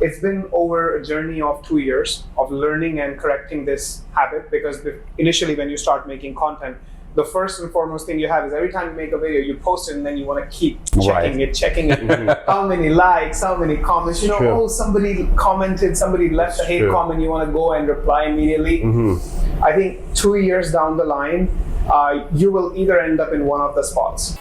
It's been over a journey of 2 years of learning and correcting this habit, because initially when you start making content, the first and foremost thing you have is every time you make a video, you post it and then you want to keep checking it. How many likes, how many comments, oh, somebody commented, somebody left a hate comment, you want to go and reply immediately. I think 2 years down the line, you will either end up in one of the spots.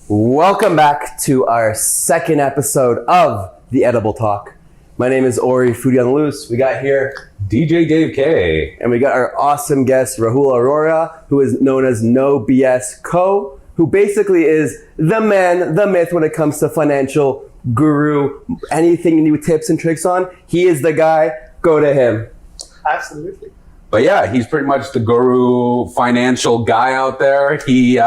Welcome back to our second episode of The Edible Talk. My name is Ori, Foodie on the Loose. We got here DJ Dave K. And we got our awesome guest, Rahul Arora, who is known as No BS Co., who basically is the man, the myth when it comes to financial guru. Anything you need tips and tricks on, he is the guy. Go to him. Absolutely. But yeah, he's pretty much the guru financial guy out there. He,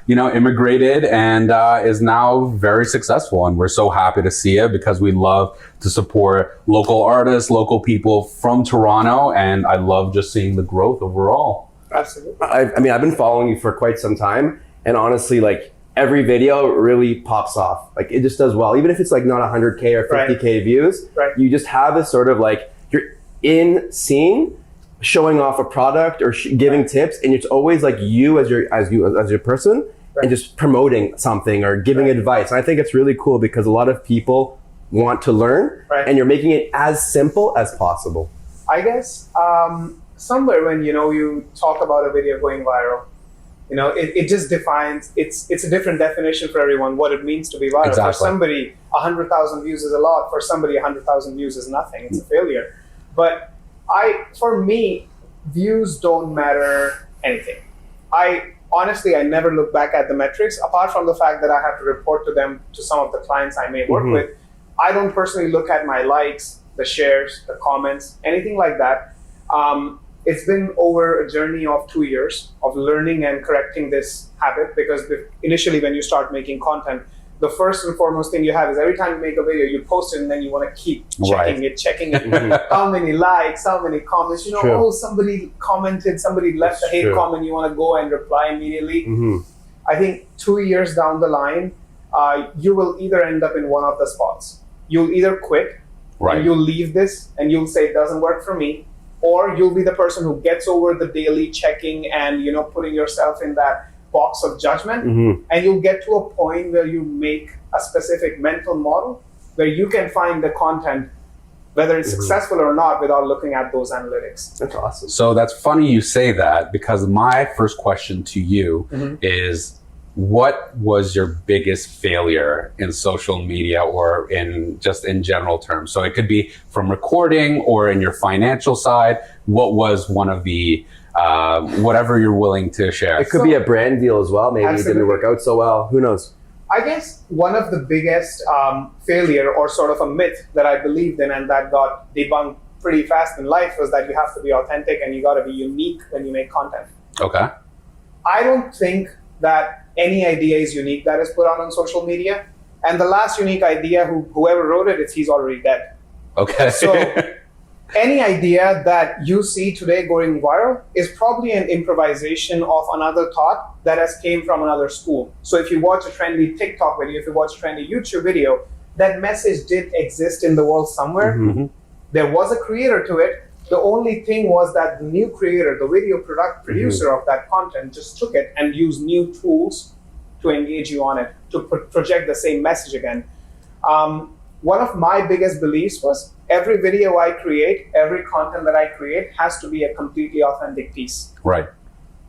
immigrated and is now very successful. And we're so happy to see it because we love to support local artists, local people from Toronto. And I love just seeing the growth overall. Absolutely. I've been following you for quite some time. And honestly, every video really pops off. It just does well. Even if it's not 100K or 50K views, you just have this sort of you're in scene, showing off a product or giving tips, and it's always you as your person, and just promoting something or giving advice. And I think it's really cool because a lot of people want to learn, and you're making it as simple as possible. I guess somewhere when you talk about a video going viral, it just defines, it's a different definition for everyone what it means to be viral. Exactly. For somebody, 100,000 views is a lot. For somebody, 100,000 views is nothing. It's a failure. But for me, views don't matter anything. I never look back at the metrics, apart from the fact that I have to report to them, to some of the clients I may work with. I don't personally look at my likes, the shares, the comments, anything like that. It's been over a journey of 2 years of learning and correcting this habit, because initially when you start making content, the first and foremost thing you have is every time you make a video, you post it and then you want to keep checking it. How many likes, how many comments, oh, somebody commented, somebody left a hate comment, you want to go and reply immediately. I think 2 years down the line, you will either end up in one of the spots. You'll either quit, and you'll leave this and you'll say it doesn't work for me, or you'll be the person who gets over the daily checking and putting yourself in that box of judgment, and you'll get to a point where you make a specific mental model where you can find the content, whether it's successful or not, without looking at those analytics. That's awesome. So that's funny you say that, because my first question to you is, what was your biggest failure in social media or in general terms? So it could be from recording or in your financial side. What was one of the whatever you're willing to share? It could be a brand deal as well. Maybe it didn't work out so well. Who knows? I guess one of the biggest failure or sort of a myth that I believed in and that got debunked pretty fast in life was that you have to be authentic and you got to be unique when you make content. Okay. I don't think that any idea is unique that is put out on social media. And the last unique idea, whoever wrote it, he's already dead. Okay. So any idea that you see today going viral is probably an improvisation of another thought that has came from another school. So if you watch a trendy TikTok video, if you watch a trendy YouTube video, that message did exist in the world somewhere. There was a creator to it. The only thing was that the new creator, the video producer of that content, just took it and used new tools to engage you on it, to project the same message again. One of my biggest beliefs was every video I create, every content that I create has to be a completely authentic piece. Right.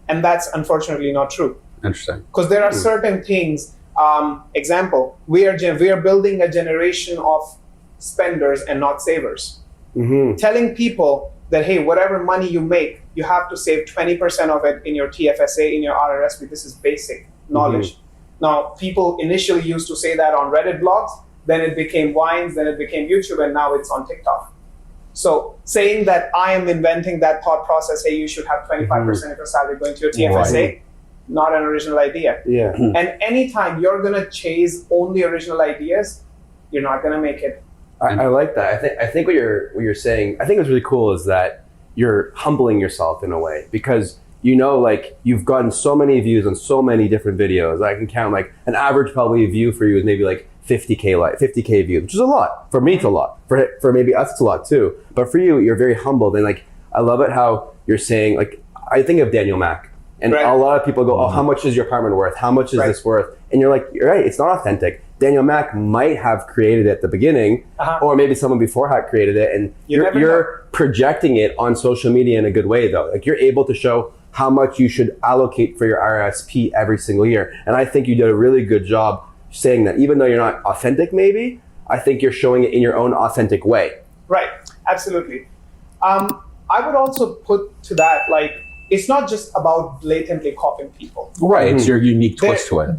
And that's unfortunately not true. Interesting. Because there are certain things, example, we are building a generation of spenders and not savers. Telling people that, hey, whatever money you make, you have to save 20% of it in your TFSA, in your RRSP. This is basic knowledge. Now, people initially used to say that on Reddit blogs, then it became Vines, then it became YouTube, and now it's on TikTok. So saying that I am inventing that thought process, hey, you should have 25% of your salary going to your TFSA, not an original idea. Yeah. And anytime you're going to chase only original ideas, you're not going to make it. I like that. I think what you're saying, I think what's really cool is that you're humbling yourself in a way, because you know, like, you've gotten so many views on so many different videos. I can count, like, an average probably view for you is maybe like 50K views, which is a lot. For me, it's a lot. For maybe us, it's a lot too. But for you, you're very humbled. And like, I love it how you're saying, like, I think of Daniel Mack. And a lot of people go, oh, how much is your apartment worth? How much is this worth? And you're like, you're right, it's not authentic. Daniel Mack might have created it at the beginning, or maybe someone before had created it. And you're projecting it on social media in a good way, though. Like, you're able to show how much you should allocate for your RSP every single year. And I think you did a really good job saying that. Even though you're not authentic, maybe, I think you're showing it in your own authentic way. Right, absolutely. I would also put to that, like, it's not just about blatantly copying people. Right, it's your unique twist to it.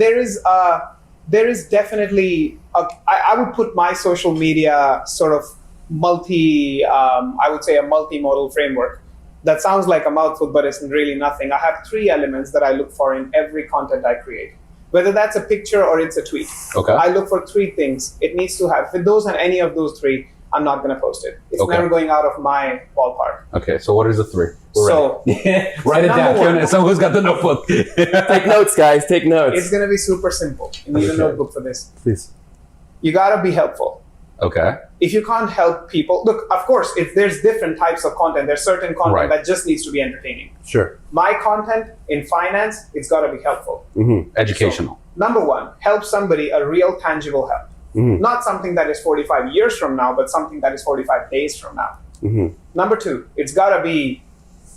There is definitely, I would put my social media sort of I would say a multimodal framework. That sounds like a mouthful, but it's really nothing. I have 3 elements that I look for in every content I create. Whether that's a picture or it's a tweet. Okay. I look for 3 things. It needs to have, if it doesn't have any of those 3, I'm not going to post it. It's never going out of my ballpark. Okay, so what is the 3? Write it down. Someone's got the notebook. Take notes, guys. Take notes. It's going to be super simple. You need a notebook for this. Please. You got to be helpful. Okay. If you can't help people, look, of course, if there's different types of content, there's certain content that just needs to be entertaining. Sure. My content in finance, it's got to be helpful. Educational. So, number 1, help somebody, a real tangible help. Not something that is 45 years from now, but something that is 45 days from now. Number 2, it's got to be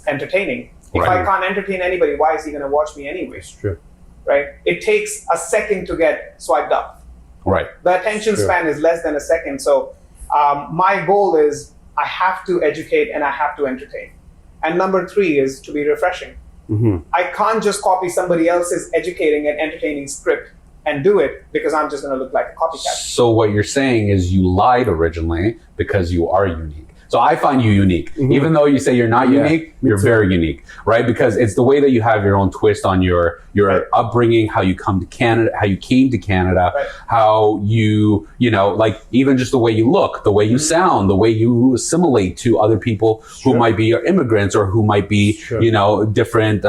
entertaining. If I can't entertain anybody, why is he going to watch me anyway? It's true. Right? It takes a second to get swiped up. Right. The attention span is less than a second. So my goal is I have to educate and I have to entertain. And number 3 is to be refreshing. I can't just copy somebody else's educating and entertaining script and do it because I'm just going to look like a copycat. So what you're saying is you lied originally because you are unique. So I find you unique. Even though you say you're not unique, you're very unique, right? Because it's the way that you have your own twist on your upbringing, how you come to Canada, how you came to Canada, how you know, like even just the way you look, the way you sound, the way you assimilate to other people who might be immigrants or who might be, you know, different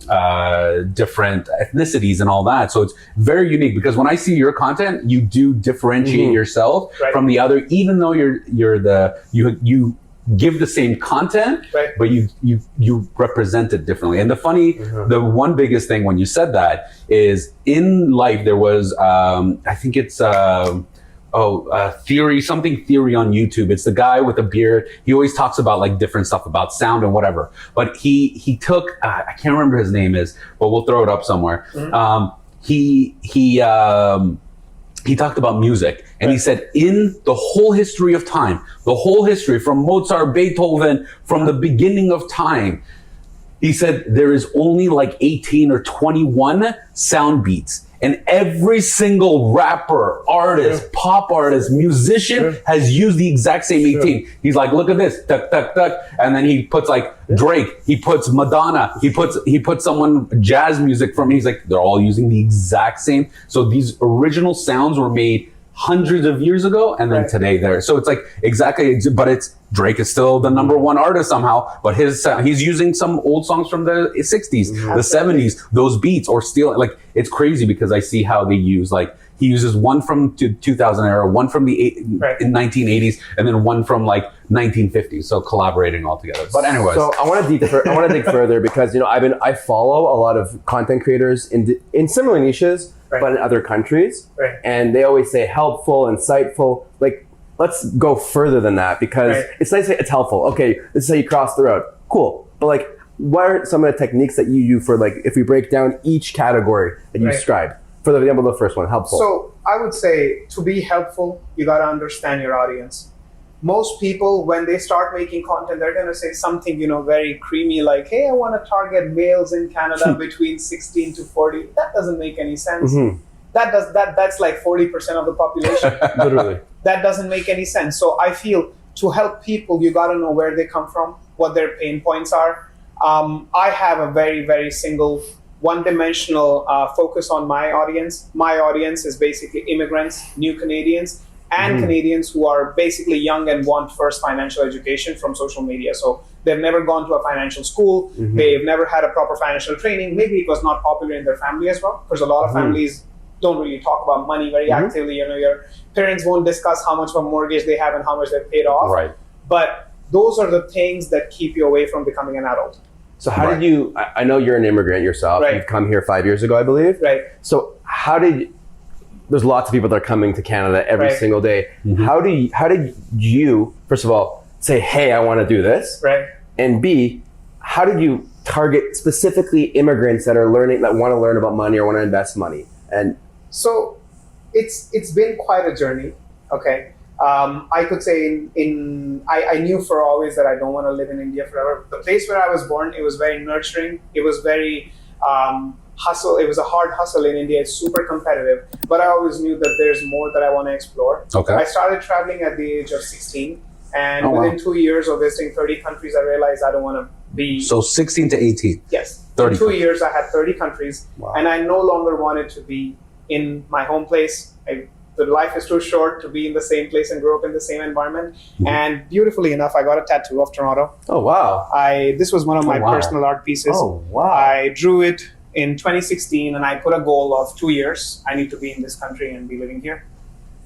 ethnicities and all that. So it's very unique because when I see your content, you do differentiate yourself from the other, even though you give the same content, but you represent it differently. And the one biggest thing when you said that is in life there was I think it's theory on YouTube. It's the guy with a beard. He always talks about like different stuff about sound and whatever. But he took I can't remember his name is, but we'll throw it up somewhere. He talked about music and he said in the whole history of time, the whole history from Mozart, Beethoven, from the beginning of time, he said there is only like 18 or 21 sound beats. And every single rapper, artist, pop artist, musician has used the exact same 18. He's like, look at this, tuck, tuck, tuck. And then he puts like Drake, he puts Madonna, he puts someone jazz music from, he's like, they're all using the exact same. So these original sounds were made hundreds of years ago, and then today there. So it's like exactly, but it's Drake is still the number 1 artist somehow, but he's using some old songs from the 60s, the 70s, those beats, or still like it's crazy because I see how they use like he uses one from 2000 era, one from the in 1980s, and then one from like 1950s. So collaborating all together. But anyways, so I want to dig further because you know I follow a lot of content creators in similar niches. But in other countries, and they always say helpful, insightful. Like, let's go further than that because it's nice to say it's helpful. Okay, this is how you cross the road. Cool. But like, what are some of the techniques that you use for like, if we break down each category that you described? For example, the first one, helpful. So I would say to be helpful, you got to understand your audience. most people, when they start making content, they're going to say something, very creamy, like, hey, I want to target males in Canada between 16 to 40. That doesn't make any sense. Mm-hmm. That's like 40% of the population. Literally. That doesn't make any sense. So I feel to help people, you got to know where they come from, what their pain points are. I have a very, very single, one-dimensional focus on my audience. My audience is basically immigrants, new Canadians, and Canadians who are basically young and want first financial education from social media. So they've never gone to a financial school. They've never had a proper financial training. Maybe it was not popular in their family as well, because a lot of families don't really talk about money very actively. Your parents won't discuss how much of a mortgage they have and how much they've paid off. Right. But those are the things that keep you away from becoming an adult. So how did you, I know you're an immigrant yourself. Right. You've come here 5 years ago, I believe. Right. So there's lots of people that are coming to Canada every single day. How did you, first of all, say, hey, I want to do this? Right. And B, how did you target specifically immigrants that want to learn about money or want to invest money? And so it's been quite a journey. Okay. I could say I knew for always that I don't want to live in India forever. The place where I was born, it was very nurturing. It was very hustle. It was a hard hustle in India. It's super competitive. But I always knew that there's more that I want to explore. Okay. I started traveling at the age of 16. And within 2 years of visiting 30 countries, I realized I don't want to be... So 16 to 18? Yes. 30 in 2 years, I had 30 countries. Wow. And I no longer wanted to be in my home place. The life is too short to be in the same place and grow up in the same environment. And beautifully enough, I got a tattoo of Toronto. oh, wow. This was one of my personal art pieces. Oh, wow. I drew it in 2016 and I put a goal of 2 years. I need to be in this country and be living here.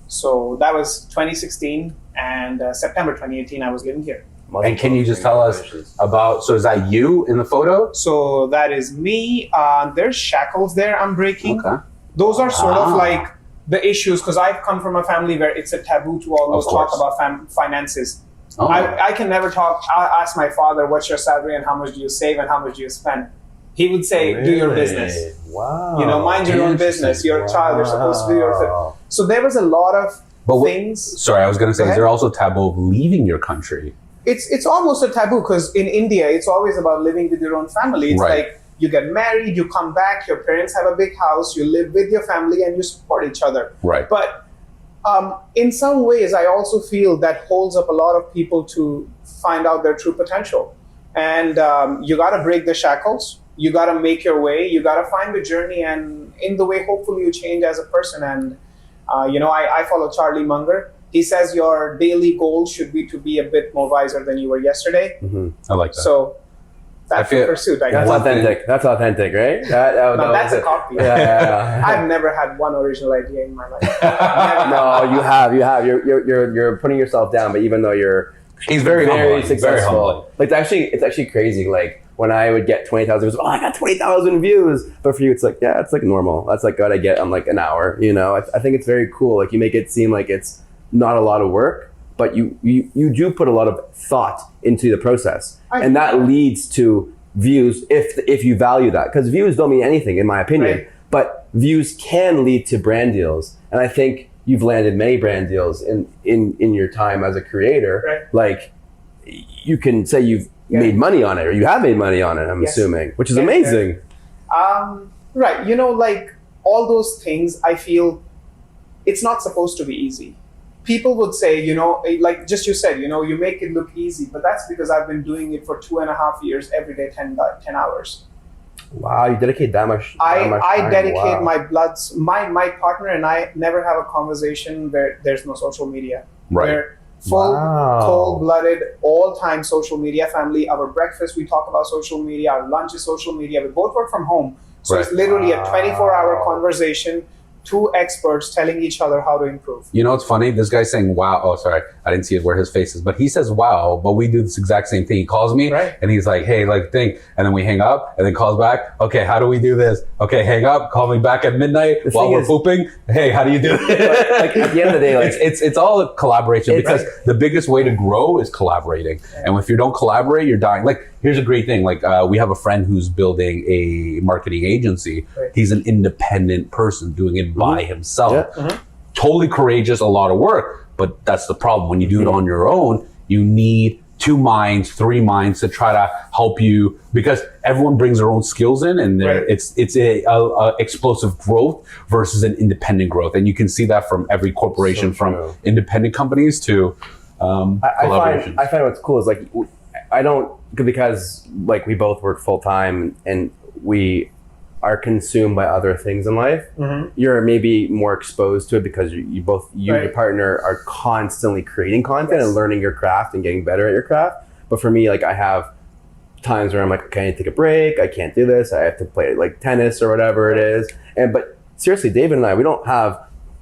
So that was 2016, and September 2018, I was living here. And can you just tell us about, so is that you in the photo? So that is me. There's shackles there I'm breaking. Okay. Those are sort of like the issues, because I've come from a family where it's a taboo to almost talk about finances. Oh. I can never ask my father, what's your salary and how much do you save and how much do you spend? He would say, do your business. Wow. Mind your own business. You're a child, you're supposed to do your thing. So there was a lot of things. Sorry, I was going to say, is there also a taboo of leaving your country? It's almost a taboo, because in India, it's always about living with your own family. It's like you get married, you come back, your parents have a big house, you live with your family and you support each other. Right. But in some ways, I also feel that holds up a lot of people to find out their true potential. And you got to break the shackles. You got to make your way. You got to find the journey. And in the way, hopefully you change as a person. And, I follow Charlie Munger. He says your daily goal should be to be a bit more wiser than you were yesterday. I like that. So that's the pursuit, I guess. That's authentic. That's authentic, right? That's a copy. Yeah. I've never had one original idea in my life. No, you have. You're putting yourself down, but even though he's very successful. Very humbling. Like it's actually crazy. Like when I would get 20,000 views, I got 20,000 views. But for you, it's like, it's like normal. That's like what I get on like an hour. I think it's very cool. Like you make it seem like it's not a lot of work, but you do put a lot of thought into the process, and that leads to views if you value that, because views don't mean anything in my opinion, but views can lead to brand deals, and I think you've landed many brand deals in your time as a creator. Like you can say you've made money on it, or you have made money on it, I'm assuming, which is amazing. Right. Like all those things, I feel it's not supposed to be easy. People would say, like just you said, you make it look easy, but that's because I've been doing it for 2.5 years, every day, 10 hours. Wow, you dedicate that much I time. dedicate my bloods. My partner and I never have a conversation where there's no social media. Right. We're full, cold-blooded, all-time social media family. Our breakfast, we talk about social media. Our lunch is social media. We both work from home. So it's literally a 24-hour conversation. Two experts telling each other how to improve. It's funny. This guy's saying, wow. Oh, sorry. I didn't see it where his face is. But he says, wow. But we do this exact same thing. He calls me and he's like, hey, think. And then we hang up and then calls back. Okay, how do we do this? Okay, hang up. Call me back at midnight while we're pooping. Hey, how do you do this? Like at the end of the day, like it's all a collaboration, because the biggest way to grow is collaborating. And if you don't collaborate, you're dying. Like, here's a great thing. Like, we have a friend who's building a marketing agency. He's an independent person doing it by himself. Totally courageous, a lot of work. But that's the problem. When you do it on your own, you need 2 minds, 3 minds to try to help you, because everyone brings their own skills in, and it's a explosive growth versus an independent growth. And you can see that from every corporation, from independent companies to collaborations. I find what's cool is like, I don't, because like we both work full time and we are consumed by other things in life. You're maybe more exposed to it because you both, you and your partner are constantly creating content and learning your craft and getting better at your craft. But for me, like I have times where I'm like, okay, I need to take a break. I can't do this. I have to play like tennis or whatever it is. But seriously, David and I, we don't have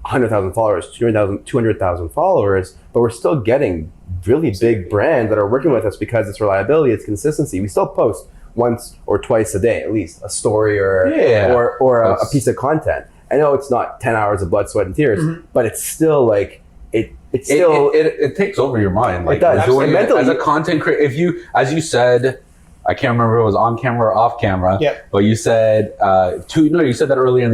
100,000 followers, 200,000 followers, but we're still getting really big brands that are working with us because it's reliability, it's consistency. We still post once or twice a day, at least a story or a piece of content. I know it's not 10 hours of blood, sweat, and tears, but it's still like it takes over your mind. Like it does. Doing it as a content creator, if you, as you said, I can't remember if it was on camera or off camera, but you said you said that earlier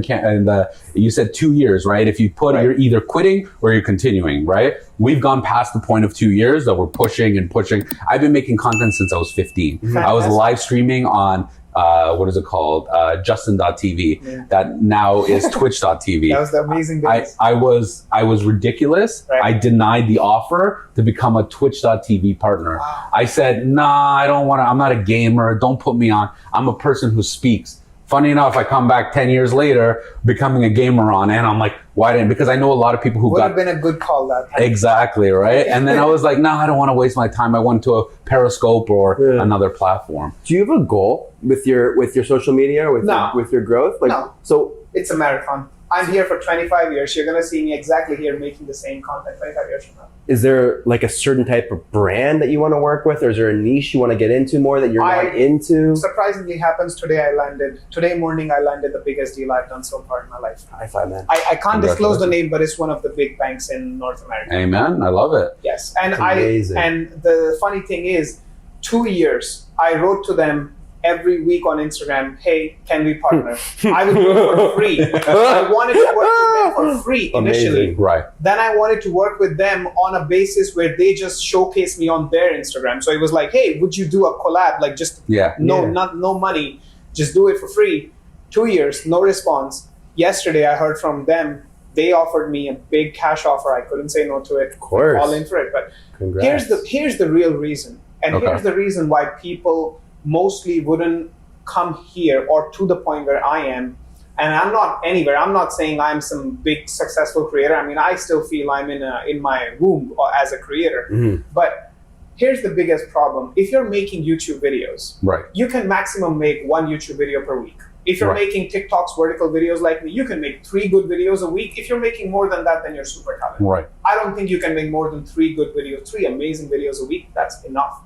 you said 2 years, right? If you put you're either quitting or you're continuing, right? We've gone past the point of 2 years that we're pushing and pushing. I've been making content since I was 15. I was live streaming on what is it called? Justin.tv. That now is Twitch.tv. That was the amazing days. I was ridiculous. I denied the offer to become a Twitch.tv partner. Wow. I said, nah, I don't want to, I'm not a gamer. Don't put me on. I'm a person who speaks. Funny enough, I come back 10 years later, becoming a gamer on, and I'm like, why didn't? Because I know a lot of people who would have been a good call that time. Exactly, right? And then I was like, nah, I don't want to waste my time. I went to a Periscope or another platform. Do you have a goal with your social media, with your growth? Like, no. So it's a marathon. I'm here for 25 years. You're going to see me exactly here making the same content 25 years from now. Is there like a certain type of brand that you want to work with, or is there a niche you want to get into more that you're not into? Surprisingly happens today morning I landed the biggest deal I've done so far in my life. High five, man. I can't disclose the name, but it's one of the big banks in North America. Amen. I love it. Yes. And the funny thing is, 2 years I wrote to them every week on Instagram, hey, can we partner? I would do it for free. I wanted to work with them for free initially. Amazing. Right. Then I wanted to work with them on a basis where they just showcase me on their Instagram. So it was like, hey, would you do a collab? Like just no money, just do it for free. 2 years, no response. Yesterday I heard from them. They offered me a big cash offer. I couldn't say no to it. Of course. All in for it. But congrats. here's the real reason. And here's the reason why people mostly wouldn't come here or to the point where I am. And I'm not anywhere. I'm not saying I'm some big successful creator. I mean, I still feel I'm in my womb as a creator. But here's the biggest problem. If you're making YouTube videos, you can maximum make 1 YouTube video per week. If you're making TikToks, vertical videos like me, you can make 3 good videos a week. If you're making more than that, then you're super talented. Right. I don't think you can make more than 3 good videos, 3 amazing videos a week. That's enough.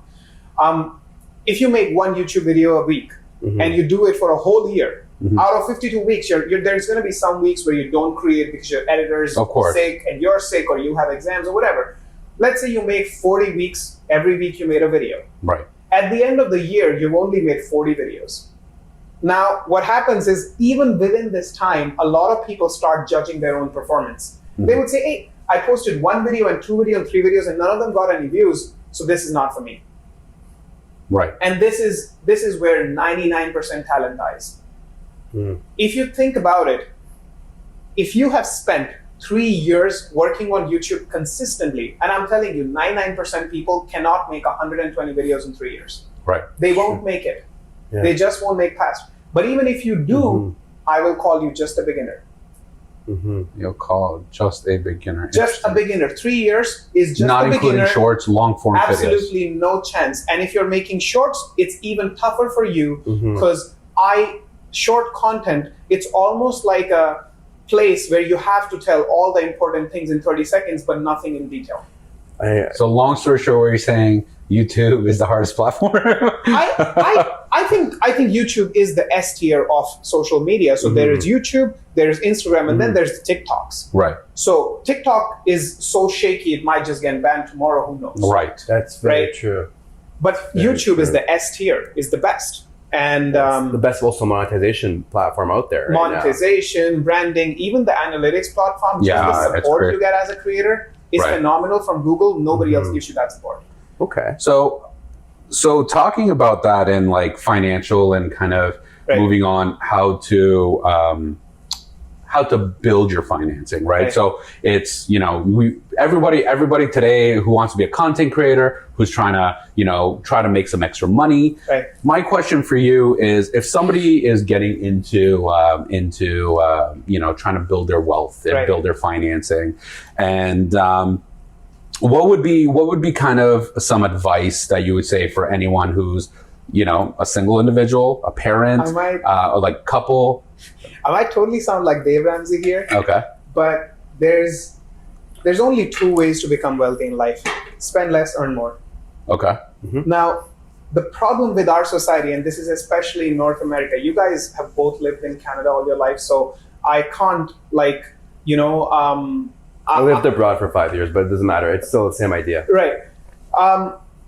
If you make 1 YouTube video a week and you do it for a whole year, out of 52 weeks, there's going to be some weeks where you don't create because your editor's sick and you're sick or you have exams or whatever. Let's say you make 40 weeks, every week you made a video. Right. At the end of the year, you've only made 40 videos. Now, what happens is even within this time, a lot of people start judging their own performance. They would say, hey, I posted 1 video and 2 videos and 3 videos and none of them got any views, so this is not for me. Right. And this is where 99% talent dies. If you think about it, if you have spent 3 years working on YouTube consistently, and I'm telling you, 99% people cannot make 120 videos in 3 years. Right. They won't make it. They just won't make past. But even if you do, I will call you just a beginner. You'll call just a beginner. Just a beginner. 3 years is just not a beginner. Including shorts, long form videos. Absolutely no chance. And if you're making shorts, it's even tougher for you because short content, it's almost like a place where you have to tell all the important things in 30 seconds, but nothing in detail. So long story short, where you're saying YouTube is the hardest platform? I think YouTube is the S tier of social media. So there is YouTube, there's Instagram, and then there's the TikToks. Right. So TikTok is so shaky, it might just get banned tomorrow, who knows? Right. That's very true. But YouTube is the S tier, is the best. And the best also monetization platform out there. Monetization, branding, even the analytics platform, just the support you get as a creator, is phenomenal from Google. Nobody else gives you that support. Okay. So talking about that and like financial and kind of moving on, how to build your financing, right? So it's, everybody today who wants to be a content creator, who's trying to make some extra money. Right. My question for you is, if somebody is getting into trying to build their wealth and build their financing, and what would be kind of some advice that you would say for anyone who's, a single individual, a parent, or like couple? I might totally sound like Dave Ramsey here. Okay. But there's only two ways to become wealthy in life: spend less, earn more. Okay. Mm-hmm. Now, the problem with our society, and this is especially in North America, you guys have both lived in Canada all your life, so I can't I lived abroad for 5 years, but it doesn't matter. It's still the same idea. Right.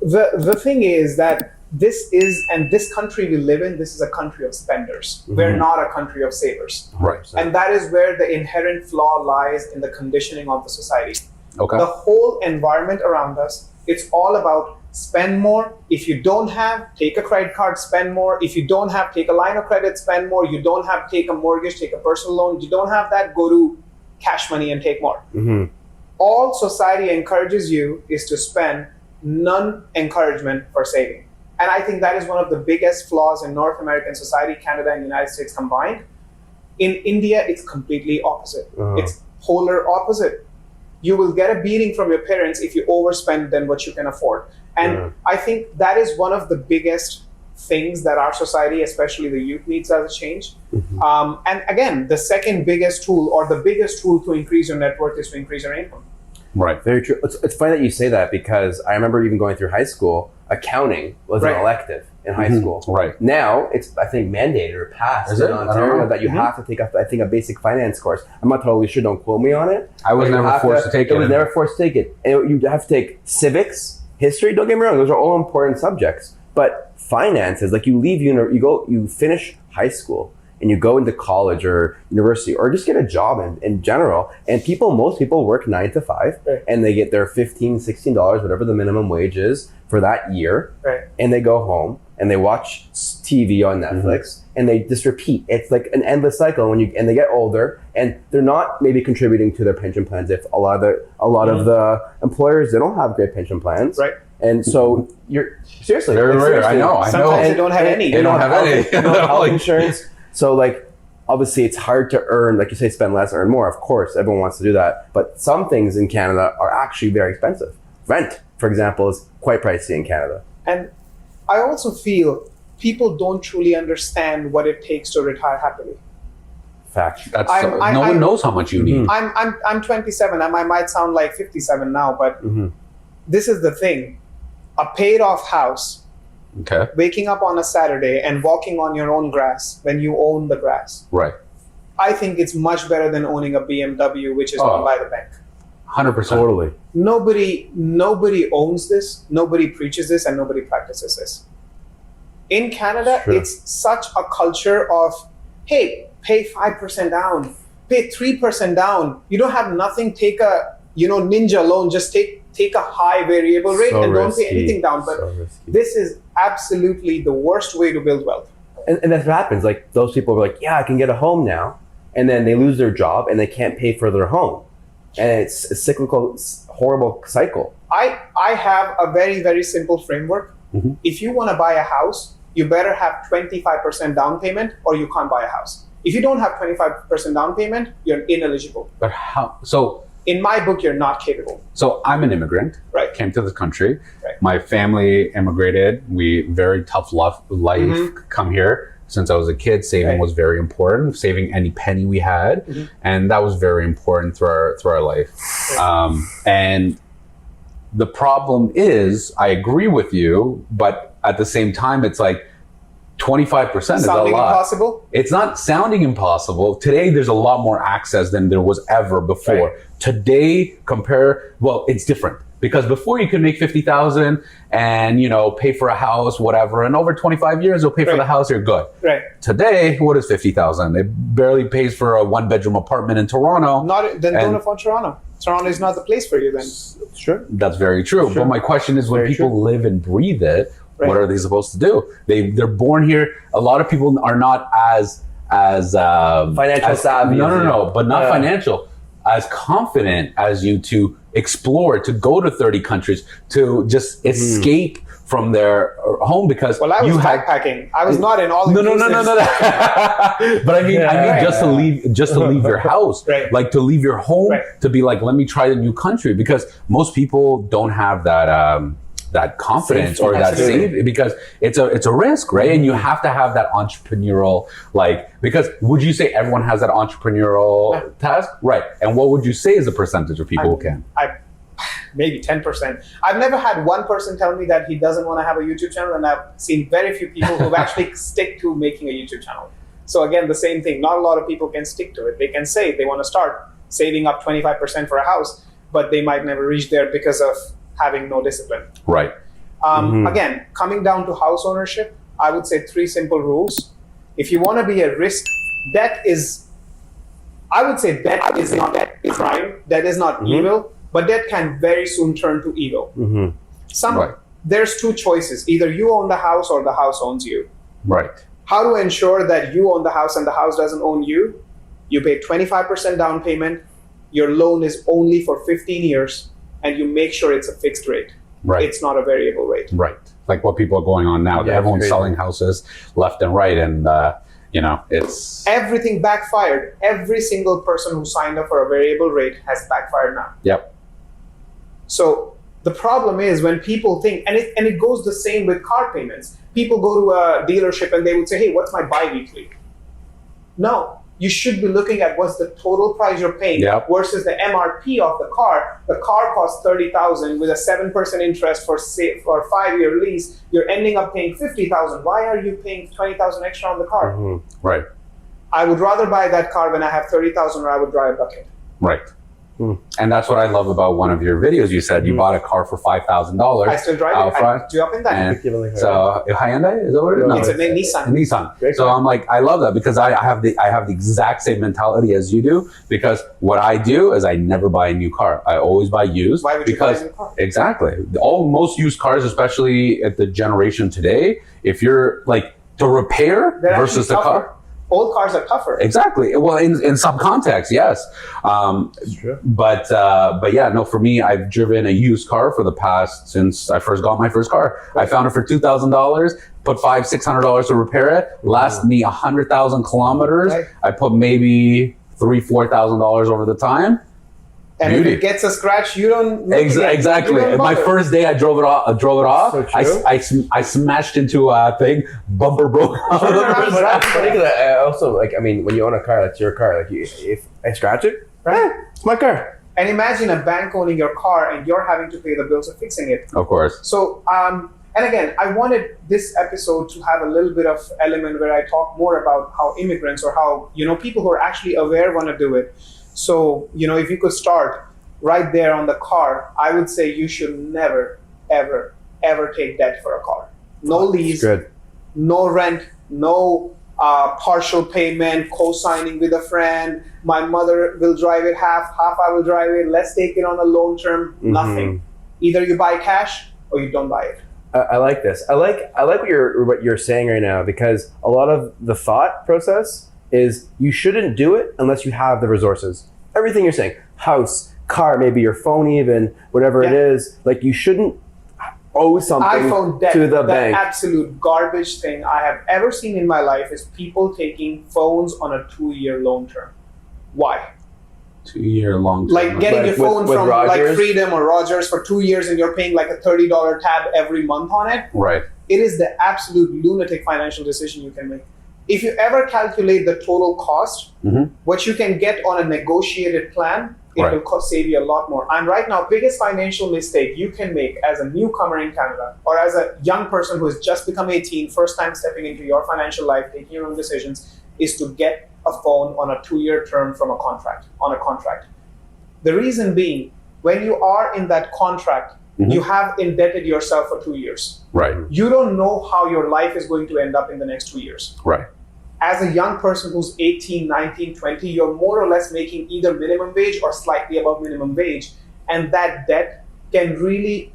The thing is that this country we live in, this is a country of spenders. Mm-hmm. We're not a country of savers. Right. And that is where the inherent flaw lies in the conditioning of the society. Okay. The whole environment around us, it's all about spend more. If you don't have, take a credit card, spend more. If you don't have, take a line of credit, spend more. You don't have, take a mortgage, take a personal loan. You don't have that, go to cash money and take more. Mm-hmm. All society encourages you is to spend, none encouragement for saving. And I think that is one of the biggest flaws in North American society, Canada and United States combined. In India, it's completely opposite. It's polar opposite. You will get a beating from your parents if you overspend than what you can afford. And I think that is one of the biggest things that our society, especially the youth, needs as a change. Mm-hmm. And again, the second biggest tool, or the biggest tool to increase your net worth, is to increase your income. Right. Very true. It's funny that you say that, because I remember even going through high school, accounting was an elective in high school. Right. Now it's, I think, mandated or passed in Ontario that you have to take, I think, a basic finance course. I'm not totally sure. Don't quote me on it. I was never forced to take it. I was never forced to take it. And you have to take civics, history. Don't get me wrong; those are all important subjects. But finances, like you finish high school and you go into college or university, or just get a job in general. And most people work 9 to 5, and they get their $15, $16, whatever the minimum wage is for that year. Right. And they go home and they watch TV on Netflix, and they just repeat. It's like an endless cycle. And they get older, and they're not maybe contributing to their pension plans. If a lot of the employers, they don't have great pension plans. Right. And so you're seriously very rare. I know. Sometimes they don't have any. They don't have any. They don't have health insurance. So obviously it's hard to earn, like you say, spend less, earn more. Of course, everyone wants to do that. But some things in Canada are actually very expensive. Rent, for example, is quite pricey in Canada. And I also feel people don't truly understand what it takes to retire happily. Fact. No one knows how much you need. I'm 27. I might sound like 57 now, but this is the thing. A paid off house, waking up on a Saturday and walking on your own grass when you own the grass. Right. I think it's much better than owning a BMW, which is owned by the bank. 100%. Totally. Nobody owns this, nobody preaches this, and nobody practices this. In Canada, it's such a culture of, hey, pay 5% down, pay 3% down. You don't have nothing, take a ninja loan, just take a high variable rate and don't pay anything down. But this is absolutely the worst way to build wealth. And that's what happens. Like, those people are like, yeah, I can get a home now. And then they lose their job and they can't pay for their home. And it's a cyclical, horrible cycle. I have a very, very simple framework. Mm-hmm. If you want to buy a house, you better have 25% down payment, or you can't buy a house. If you don't have 25% down payment, you're ineligible. But how? So in my book, you're not capable. So I'm an immigrant. Right. Came to this country. Right. My family immigrated. We very tough life. Come here. Since I was a kid, saving was very important. Saving any penny we had, and that was very important through our life. And the problem is, I agree with you, but at the same time, it's like 25% is a lot. Sounding impossible? It's not sounding impossible. Today, there's a lot more access than there was ever before. Right. Today, it's different. Because before you could make 50,000 and, you know, pay for a house, whatever. And over 25 years, you'll pay for the house, you're good. Right. Today, what is 50,000? It barely pays for a 1-bedroom apartment in Toronto. Don't afford Toronto. Toronto is not the place for you then. Sure. That's very true. But my question is, when people live and breathe it, what are they supposed to do? They're born here. A lot of people are not as financial savvy. No, but not financial. As confident as you to explore, to go to 30 countries, to just escape from their home, because I was backpacking. I was not in all. No. But I mean, just to leave your house, like to leave your home, to be like, let me try the new country, because most people don't have that confidence or that safety, because it's a risk, right? And you have to have that entrepreneurial, because would you say everyone has that entrepreneurial task? Right. And what would you say is the percentage of people who can? Maybe 10%. I've never had one person tell me that he doesn't want to have a YouTube channel, and I've seen very few people who've actually stick to making a YouTube channel. So again, the same thing. Not a lot of people can stick to it. They can say they want to start saving up 25% for a house, but they might never reach there because of having no discipline. Right. Again, coming down to house ownership, I would say 3 simple rules. If you want to be a risk, debt is not crime. Debt is not evil, but debt can very soon turn to evil. There's 2 choices. Either you own the house or the house owns you. Right. How to ensure that you own the house and the house doesn't own you? You pay 25% down payment. Your loan is only for 15 years. And you make sure it's a fixed rate. Right. It's not a variable rate. Right. Like what people are going on now. Yeah, everyone's selling houses left and right. And, it's... Everything backfired. Every single person who signed up for a variable rate has backfired now. Yep. So the problem is when people think, and it goes the same with car payments. People go to a dealership and they would say, hey, what's my bi-weekly? No. You should be looking at what's the total price you're paying versus the MRP of the car. The car costs $30,000 with a 7% interest for a 5-year lease. You're ending up paying $50,000. Why are you paying $20,000 extra on the car? Right. I would rather buy that car when I have $30,000, or I would drive a bucket. Right. And that's what I love about one of your videos. You said you bought a car for $5,000. I still drive it. I do up in that. So Hyundai, is that what it is? No, it's a Nissan. Nissan. So I'm like, I love that, because I have the exact same mentality as you do. Because what I do is I never buy a new car. I always buy used. Why would you buy a new car? Exactly. Most used cars, especially at the generation today, if you're like to repair versus the car. Old cars are tougher. Exactly. Well, in some context, yes. True. But yeah, no, for me, I've driven a used car since I first got my first car. I found it for $2,000, put $500-600 to repair it, last me 100,000 kilometers. Right. I put maybe $3,000-4,000 over the time. And if it gets a scratch, you don't. Exactly. You don't my first day, I drove it off. So true. I smashed into a thing, bumper broke. Also, when you own a car, that's your car. If I scratch it, it's my car. And imagine a bank owning your car and you're having to pay the bills of fixing it. Of course. So, and again, I wanted this episode to have a little bit of element where I talk more about how immigrants or how, people who are actually aware want to do it. So, if you could start right there on the car, I would say you should never, ever, ever take debt for a car. No lease, no rent, no partial payment, co-signing with a friend. My mother will drive it half I will drive it. Let's take it on a long term. Nothing. Either you buy cash or you don't buy it. I like this. I like what you're saying right now, because a lot of the thought process is you shouldn't do it unless you have the resources. Everything you're saying, house, car, maybe your phone, even whatever it is, you shouldn't owe something iPhone debt, to the bank. The absolute garbage thing I have ever seen in my life is people taking phones on a 2-year loan term. Why? 2-year long term. Like getting your phone from Freedom or Rogers for 2 years and you're paying a $30 tab every month on it. Right. It is the absolute lunatic financial decision you can make. If you ever calculate the total cost, what you can get on a negotiated plan, it will save you a lot more. And right now, biggest financial mistake you can make as a newcomer in Canada or as a young person who has just become 18, first time stepping into your financial life, taking your own decisions, is to get a phone on a 2-year term on a contract. The reason being, when you are in that contract, you have indebted yourself for 2 years. Right. You don't know how your life is going to end up in the next 2 years. Right. As a young person who's 18, 19, 20, you're more or less making either minimum wage or slightly above minimum wage. And that debt can really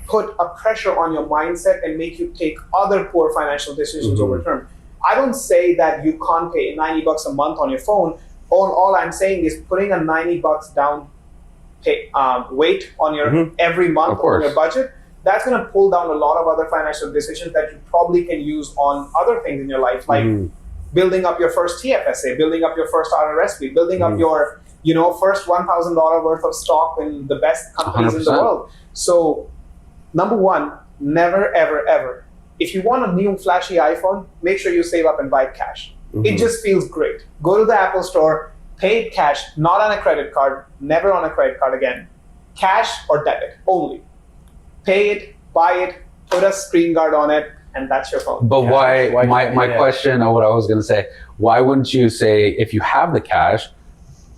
put a pressure on your mindset and make you take other poor financial decisions over term. I don't say that you can't pay $90 a month on your phone. All I'm saying is putting a $90 down weight on your every month on your budget, that's going to pull down a lot of other financial decisions that you probably can use on other things in your life, like building up your first TFSA, building up your first RRSP, building up your first $1,000 worth of stock in the best companies 100%. In the world. So number one, never, ever, ever. If you want a new flashy iPhone, make sure you save up and buy it cash. It just feels great. Go to the Apple store, pay it cash, not on a credit card, never on a credit card again. Cash or debit only. Pay it, buy it, put a screen guard on it, and that's your phone. But why my question, or what I was going to say, why wouldn't you say, if you have the cash,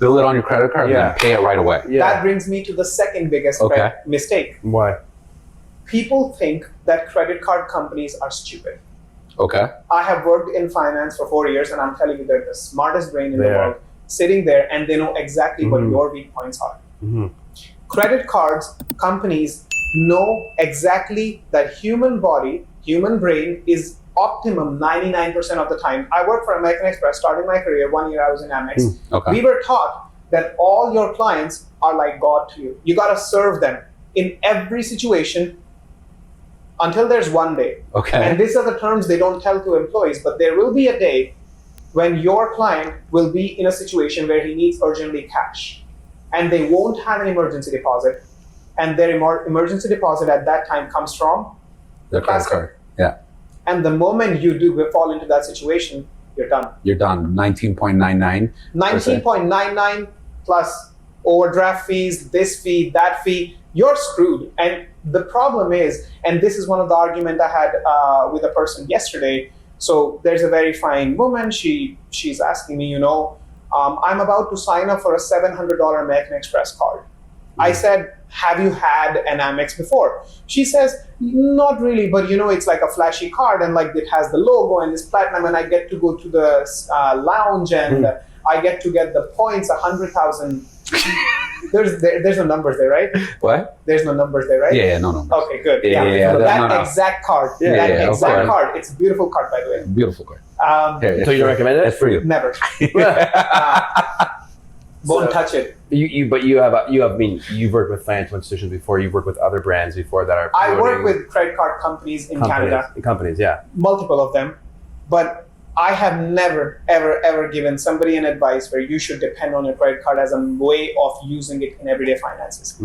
bill it on your credit card and then pay it right away? That brings me to the second biggest mistake. Why? People think that credit card companies are stupid. Okay. I have worked in finance for 4 years, and I'm telling you, they're the smartest brain in the world, sitting there, and they know exactly what your weak points are. Credit cards companies know exactly that human body, human brain is optimum 99% of the time. I worked for American Express, starting my career, 1 year I was in Amex. We were taught that all your clients are like God to you. You got to serve them in every situation until there's one day. And these are the terms they don't tell to employees, but there will be a day when your client will be in a situation where he needs urgently cash, and they won't have an emergency deposit, and their emergency deposit at that time comes from the credit card. And the moment you do fall into that situation, you're done. You're done. 19.99. 19.99 plus overdraft fees, this fee, that fee, you're screwed. And the problem is, and this is one of the arguments I had with a person yesterday. So there's a very fine woman. She's asking me, I'm about to sign up for a $700 American Express card. I said, have you had an Amex before? She says, not really, but it's like a flashy card, and like it has the logo and it's platinum, and I get to go to the lounge, and I get to get the points, 100,000. There's no numbers there, right? What? There's no numbers there, right? Yeah, no numbers. Okay, good. Yeah. That exact card. That exact card. It's a beautiful card, by the way. Beautiful card. So you don't recommend it? It's for you. Never. Won't touch it. You've worked with financial institutions before. You've worked with other brands before that are. I work with credit card companies in Canada. Companies, yeah. Multiple of them, but I have never, ever, ever given somebody an advice where you should depend on your credit card as a way of using it in everyday finances.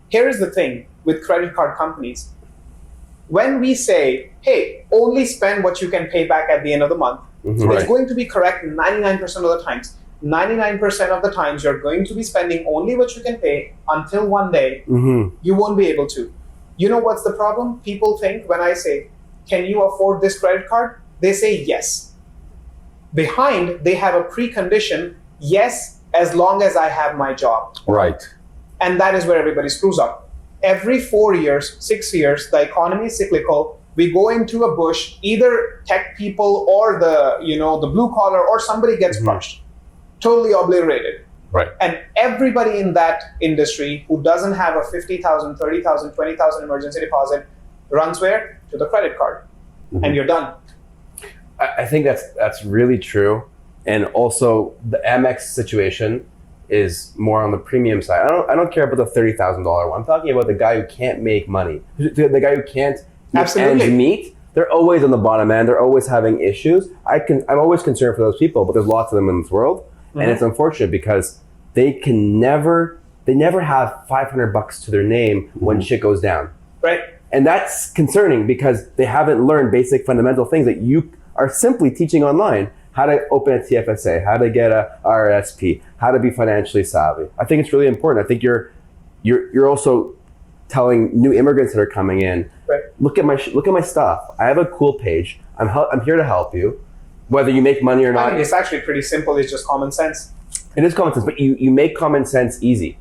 Here is the thing with credit card companies. When we say, hey, only spend what you can pay back at the end of the month, it's going to be correct 99% of the times. 99% of the times you're going to be spending only what you can pay until one day you won't be able to. You know what's the problem? People think when I say, can you afford this credit card? They say yes. Behind, they have a precondition, yes, as long as I have my job. Right. And that is where everybody screws up. Every 4 years, 6 years, the economy is cyclical. We go into a bush, either tech people or the blue collar or somebody gets crushed. Totally obliterated. Right. And everybody in that industry who doesn't have a $50,000, $30,000, $20,000 emergency deposit runs where? To the credit card. And you're done. I think that's really true. And also the Amex situation is more on the premium side. I don't care about the $30,000 one. I'm talking about the guy who can't make money. The guy who can't ends meet. They're always on the bottom end. They're always having issues. I'm always concerned for those people, but there's lots of them in this world. And it's unfortunate because they never have $500 to their name when shit goes down. Right. And that's concerning because they haven't learned basic fundamental things that you are simply teaching online. How to open a TFSA, how to get a RRSP, how to be financially savvy. I think it's really important. I think you're also telling new immigrants that are coming in, look at my stuff. I have a cool page. I'm here to help you. Whether you make money or not. I mean, it's actually pretty simple. It's just common sense. It is common sense, but you make common sense easy.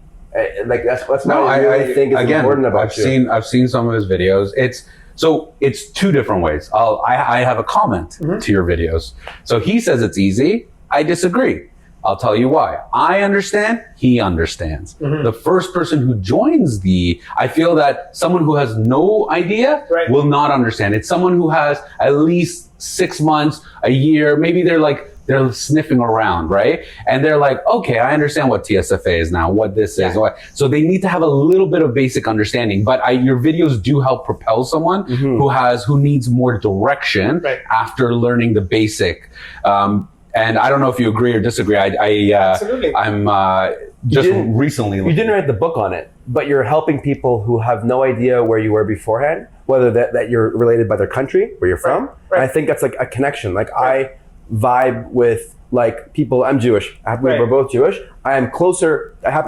Like that's what No, I really think is important about you. I've seen some of his videos. It's two different ways. I have a comment to your videos. So he says it's easy. I disagree. I'll tell you why. I understand. He understands. The first person who joins I feel that someone who has no idea will not understand. It's someone who has at least 6 months, a year. Maybe they're sniffing around, right? And they're like, okay, I understand what TSFA is now, what this is. So they need to have a little bit of basic understanding. But your videos do help propel someone who needs more direction after learning the basic. And I don't know if you agree or disagree. Absolutely. I'm recently. You didn't write the book on it, but you're helping people who have no idea where you were beforehand, whether that you're related by their country, where you're from. And I think that's like a connection. Like I vibe with like people. I'm Jewish. We're both Jewish. I happen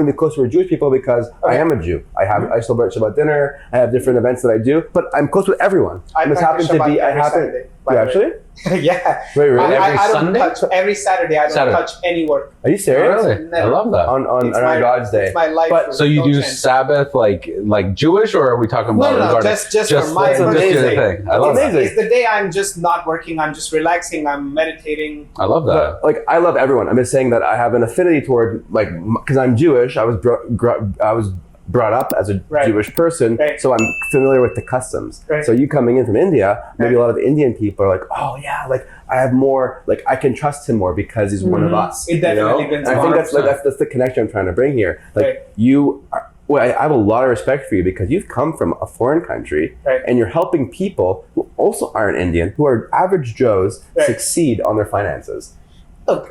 to be closer with Jewish people because I am a Jew. I celebrate Shabbat dinner. I have different events that I do, but I'm close with everyone. I practice Shabbat every Saturday. You actually? Yeah. Wait, really? I don't Sunday? touch every Saturday. I don't touch any work. Are you serious? Really? Never. I love that. On God's day. It's my life. But So you do Sabbath like Jewish, or are we talking about? No, just for my birthday. thing. I love that. It's the day I'm just not working. I'm just relaxing. I'm meditating. I love that. But, like I love everyone. I'm just saying that I have an affinity toward like because I'm Jewish. I was brought up as a Jewish person, so I'm familiar with the customs. So you coming in from India, maybe a lot of Indian people are like, oh yeah, like I have more, like I can trust him more because he's one of us. It definitely brings. I think that's the connection I'm trying to bring here. Like you are, I have a lot of respect for you because you've come from a foreign country and you're helping people who also aren't Indian, who are average Joes, succeed on their finances. Look,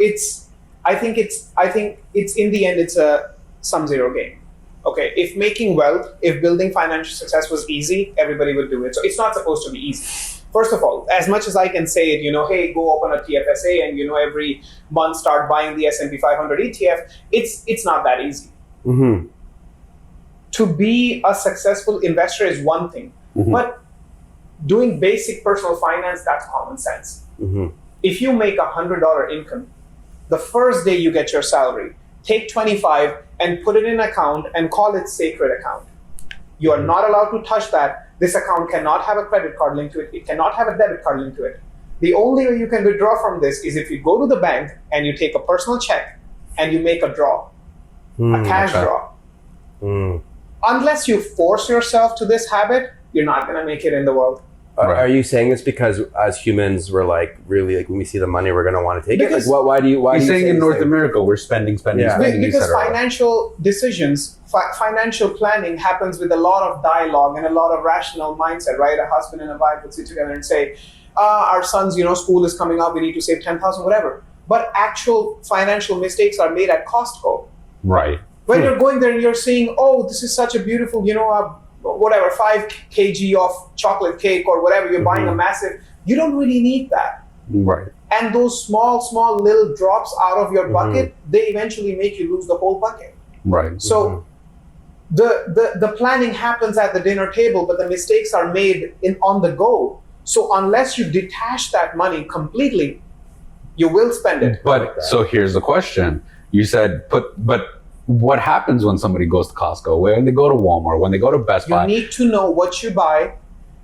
I think it's in the end, it's a sum zero game. Okay, if making wealth, if building financial success was easy, everybody would do it. So it's not supposed to be easy. First of all, as much as I can say it, hey, go open a TFSA and, every month start buying the S&P 500 ETF, it's not that easy. To be a successful investor is one thing, but doing basic personal finance, that's common sense. If you make $100 income, the first day you get your salary, take 25 and put it in an account and call it sacred account. You are not allowed to touch that. This account cannot have a credit card linked to it. It cannot have a debit card linked to it. The only way you can withdraw from this is if you go to the bank and you take a personal check and you make a draw, a cash draw. Unless you force yourself to this habit, you're not going to make it in the world. Are you saying this because as humans we're like really like when we see the money we're going to want to take it? Like why do you You're saying in North America we're spending. Because financial decisions, financial planning happens with a lot of dialogue and a lot of rational mindset, right? A husband and a wife would sit together and say, our son's school is coming up, we need to save 10,000, whatever. But actual financial mistakes are made at Costco. Right. When you're going there and you're seeing, oh, this is such a beautiful, 5 kg of chocolate cake or whatever, you're buying a massive, you don't really need that. Right. And those small little drops out of your bucket, they eventually make you lose the whole bucket. Right. So the planning happens at the dinner table, but the mistakes are made on the go. So unless you detach that money completely, you will spend it. But so here's the question. You said but what happens when somebody goes to Costco, when they go to Walmart, when they go to Best Buy? You need to know what you buy.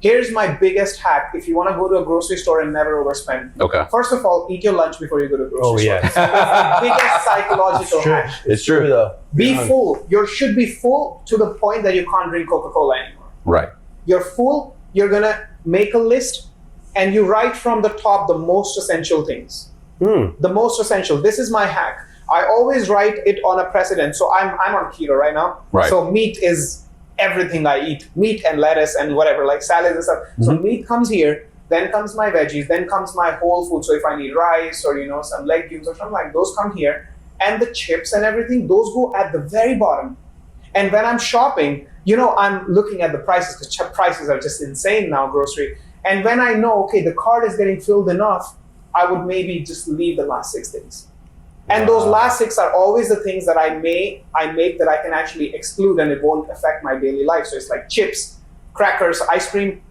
Here's my biggest hack. If you want to go to a grocery store and never overspend. Okay. First of all, eat your lunch before you go to a grocery store. It's the biggest psychological hack. It's true though. Be full. You should be full to the point that you can't drink Coca-Cola anymore. Right. You're full. You're going to make a list and you write from the top the most essential things. The most essential. This is my hack. I always write it on a precedent. So I'm on keto right now. Right. So meat is everything I eat. Meat and lettuce and whatever, like salads and stuff. So meat comes here, then comes my veggies, then comes my whole food. So if I need rice or some legumes or something like those come here. And the chips and everything, those go at the very bottom. And when I'm shopping, I'm looking at the prices because prices are just insane now, grocery. And when I know, okay, the cart is getting filled enough, I would maybe just leave the last 6 things. And those last 6 are always the things that I make that I can actually exclude and it won't affect my daily life. So it's like chips, crackers, ice cream.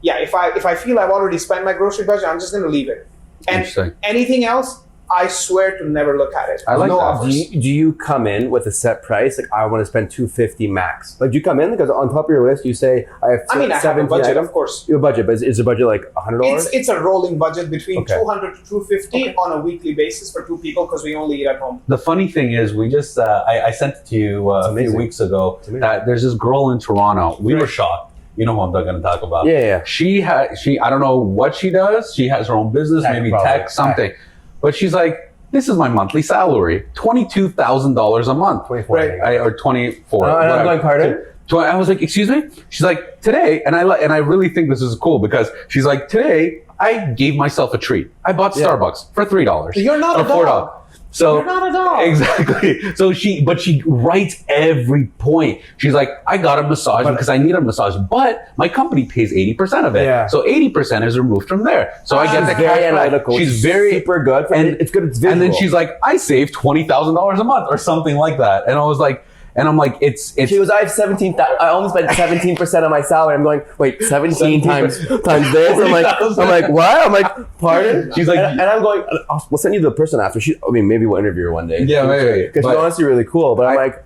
Yeah, if I feel I've already spent my grocery budget, I'm just going to leave it. And anything else, I swear to never look at it. I like no that. offers. Do you come in with a set price? Like, I want to spend $250 max. Like, do you come in because on top of your list you say I have I have a budget, of course. Your budget, but is the budget like $100? It's a rolling budget between Okay. 200 to 250 on a weekly basis for 2 people because we only eat at home. The funny thing is, we just I sent it to you a few amazing. weeks ago that there's this girl in Toronto. We were shocked. You know who I'm going to talk about? Yeah. She I don't know what she does. She has her own business, Tech, maybe probably. tech, something. But she's like, this is my monthly salary, $22,000 a month. 24. Right. Or 24. I'm whatever. going, pardon? I was like, excuse me? She's like, today, and I really think this is cool because she's like, today, I gave myself a treat. I bought Starbucks for $3. You're not or a dog. $4. So You're not a dog. Exactly. So she writes every point. She's like, I got a massage because I need a massage, but my company pays 80% of it. Yeah. So 80% is removed from there. So I get the She's very cash back. analytical. She's very super good. and It's good. It's visual. and then she's like, I saved $20,000 a month or something like that. And I was like, and I'm like, it's. She was, I have 17,000. I only spent 17% of my salary. I'm going, wait, 17 times this. I'm like, what? I'm like, pardon? She's like, and I'm going, we'll send you the person after. Maybe we'll interview her one day. Yeah, maybe. Because she's honestly really cool. But I'm like,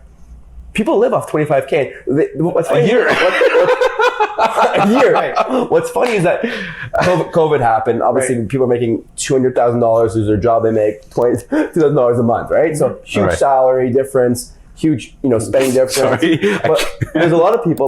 people live off $25K. What's funny? A year. A year. What's funny is that COVID happened. Obviously, people are making $200,000 lose their job. They make $2,000 a month, right? So huge Right. salary difference, huge, spending difference. Sorry. But there's a lot of people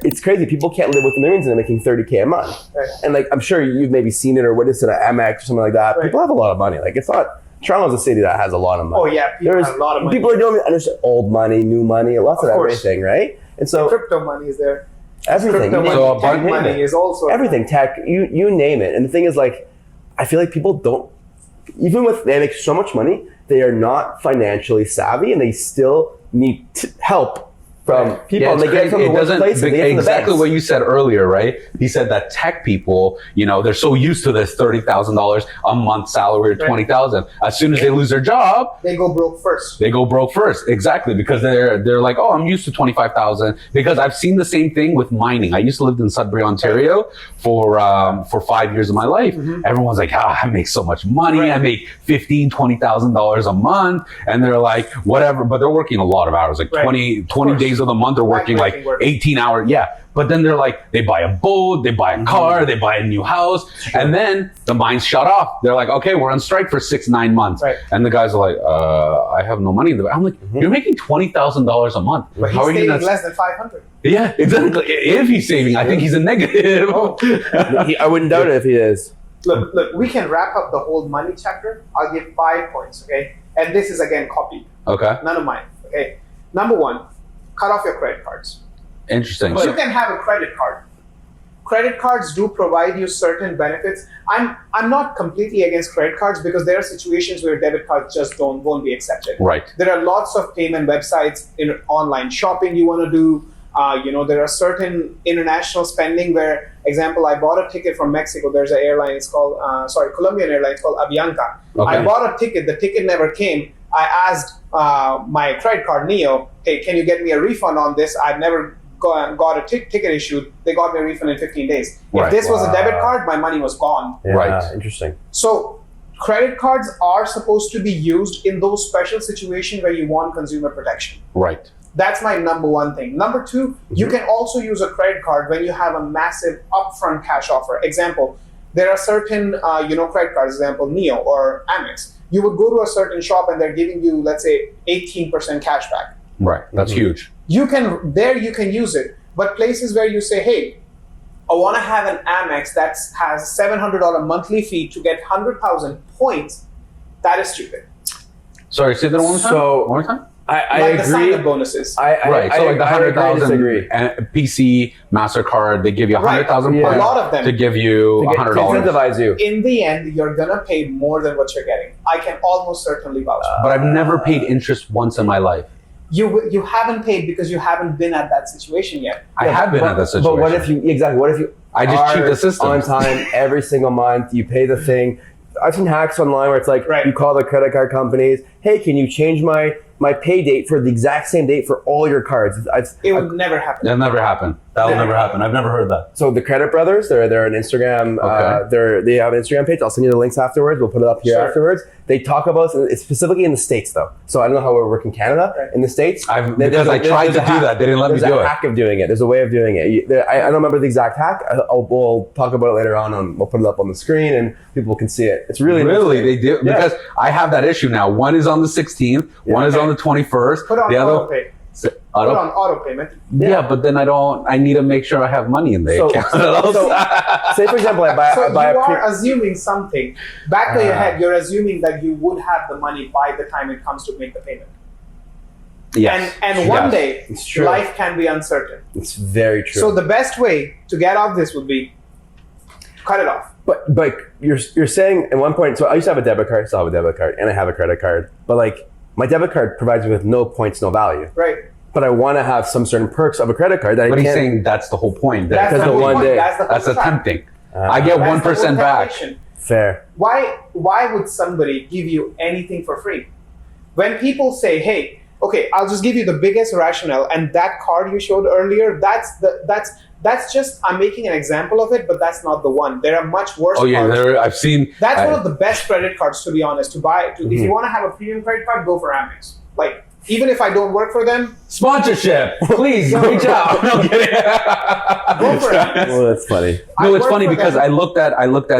it's crazy. People can't live within their means and they're making $30K a month. Right. And I'm sure you've maybe seen it or witnessed it at Amex or something like that. Right. People have a lot of money. It's not. Toronto's a city that has a lot of money. Oh yeah, people have a lot of money. People are doing old money, new money, lots of course. everything, right? And so Crypto money is there. everything, Crypto you money, name it. tech You name money it. is also Everything, tech, you name it. And the thing is, I feel like people don't, even with, they make so much money, they are not financially savvy and they still need help from people. Yeah, and they get it from the workplace, they get it from the exactly banks. what you said earlier, right? He said that tech people, they're so used to this $30,000 a month salary or $20,000. As soon as they lose their job, they go broke first. they go broke first. Exactly, because they're like, oh, I'm used to 25,000. Because I've seen the same thing with mining. I used to live in Sudbury, Ontario, for 5 years of my life. Mm-hmm. Everyone's like, I make so much money. Right. I make $15,000-$20,000 a month, and they're like, whatever. But they're working a lot of hours, like Right. 20 days of the month. They're working like 18 hours. Yeah. But then they're like, they buy a boat, they buy a car, they buy a new house, and then the mines shut off. They're like, okay, we're on strike for 6-9 months. Right. And the guys are like, I have no money in the bank. I'm like, you're making $20,000 a month. But How he's are you saving not? less than 500. Yeah, exactly. If he's saving, I think he's a negative. I wouldn't doubt it if he is. Look, we can wrap up the whole money chapter. I'll give 5 points, okay? And this is again copied. Okay, None of mine, okay? Number 1, cut off your credit cards. interesting. You can have a credit card. Credit cards do provide you certain benefits. I'm not completely against credit cards because there are situations where debit cards just won't be accepted. Right. There are lots of payment websites in online shopping you want to do. There are certain international spending where, example, I bought a ticket from Mexico. There's an airline, it's called, Colombian airline, it's called Avianca. Okay. I bought a ticket, the ticket never came. I asked my credit card, Neo, hey, can you get me a refund on this? I've never got a ticket issued. They got me a refund in 15 days. Right. If this was a debit card, my money was gone. Yeah, Right. Interesting. So credit cards are supposed to be used in those special situations where you want consumer protection. Right. That's my number 1 thing. Number 2, you can also use a credit card when you have a massive upfront cash offer. Example, there are certain, credit cards, example, Neo or Amex. You would go to a certain shop and they're giving you, let's say, 18% cash back. Right. That's huge. You can use it. But places where you say, hey, I want to have an Amex that has $700 monthly fee to get 100,000 points, that is stupid. Sorry, say that one more time. So- one more time. I Like the agree. sign-up bonuses. Right. So like the I agree and 100,000 disagree. PC MasterCard, they give you Right. 100,000 Yeah. points A lot of them. to give you To $100. incentivize you. In the end, you're going to pay more than what you're getting. I can almost certainly vouch for But I've never paid interest once in my life. You haven't paid because you haven't been at that situation yet. I have been at that situation. But what if you I just cheat are the system. on time every single month, you pay the thing. I've seen hacks online where it's like Right. you call the credit card companies, hey, can you change my pay date for the exact same date for all your cards? It would never happen. That'll never happen. That'll never happen. I've never heard that. So the Credit Brothers, they're an Instagram. They have an Instagram page. I'll send you the links afterwards. We'll put it up here afterwards. They talk about it's specifically in the States though. So I don't know how it works in Canada. Right. In the States, because I tried to do that, they didn't let me do it. There's a hack of doing it. There's a way of doing it. I don't remember the exact hack. We'll talk about it later on. We'll put it up on the screen and people can see it. It's really they do because I have that issue now. One is on the 16th. One is on the 21st. Put on the other. auto pay. Put on auto payment. Yeah, but then I need to make sure I have money in the account. So, say for example, I buy you are assuming something. Back of your head, you're assuming that you would have the money by the time it comes to make the payment. Yes. And one day, life can be uncertain. It's very true. So the best way to get off this would be cut it off. But you're saying at one point, so I used to have a debit card, still have a debit card, and I have a credit card. But like my debit card provides me with no points, no value. Right. But I want to have some certain perks of a credit card that I can't. But he's saying that's the whole point. That's the one point. day. That's the tempting. I get 1% back. Fair. Why would somebody give you anything for free? When people say, hey, okay, I'll just give you the biggest rationale, and that card you showed earlier, that's just, I'm making an example of it, but that's not the one. There are much worse cards. I've seen. That's one of the best credit cards, to be honest, to buy. If you want to have a premium credit card, go for Amex. Like, even if I don't work for them. Sponsorship, please reach out. No kidding. Go for it. Well, that's funny. No, it's funny because I looked at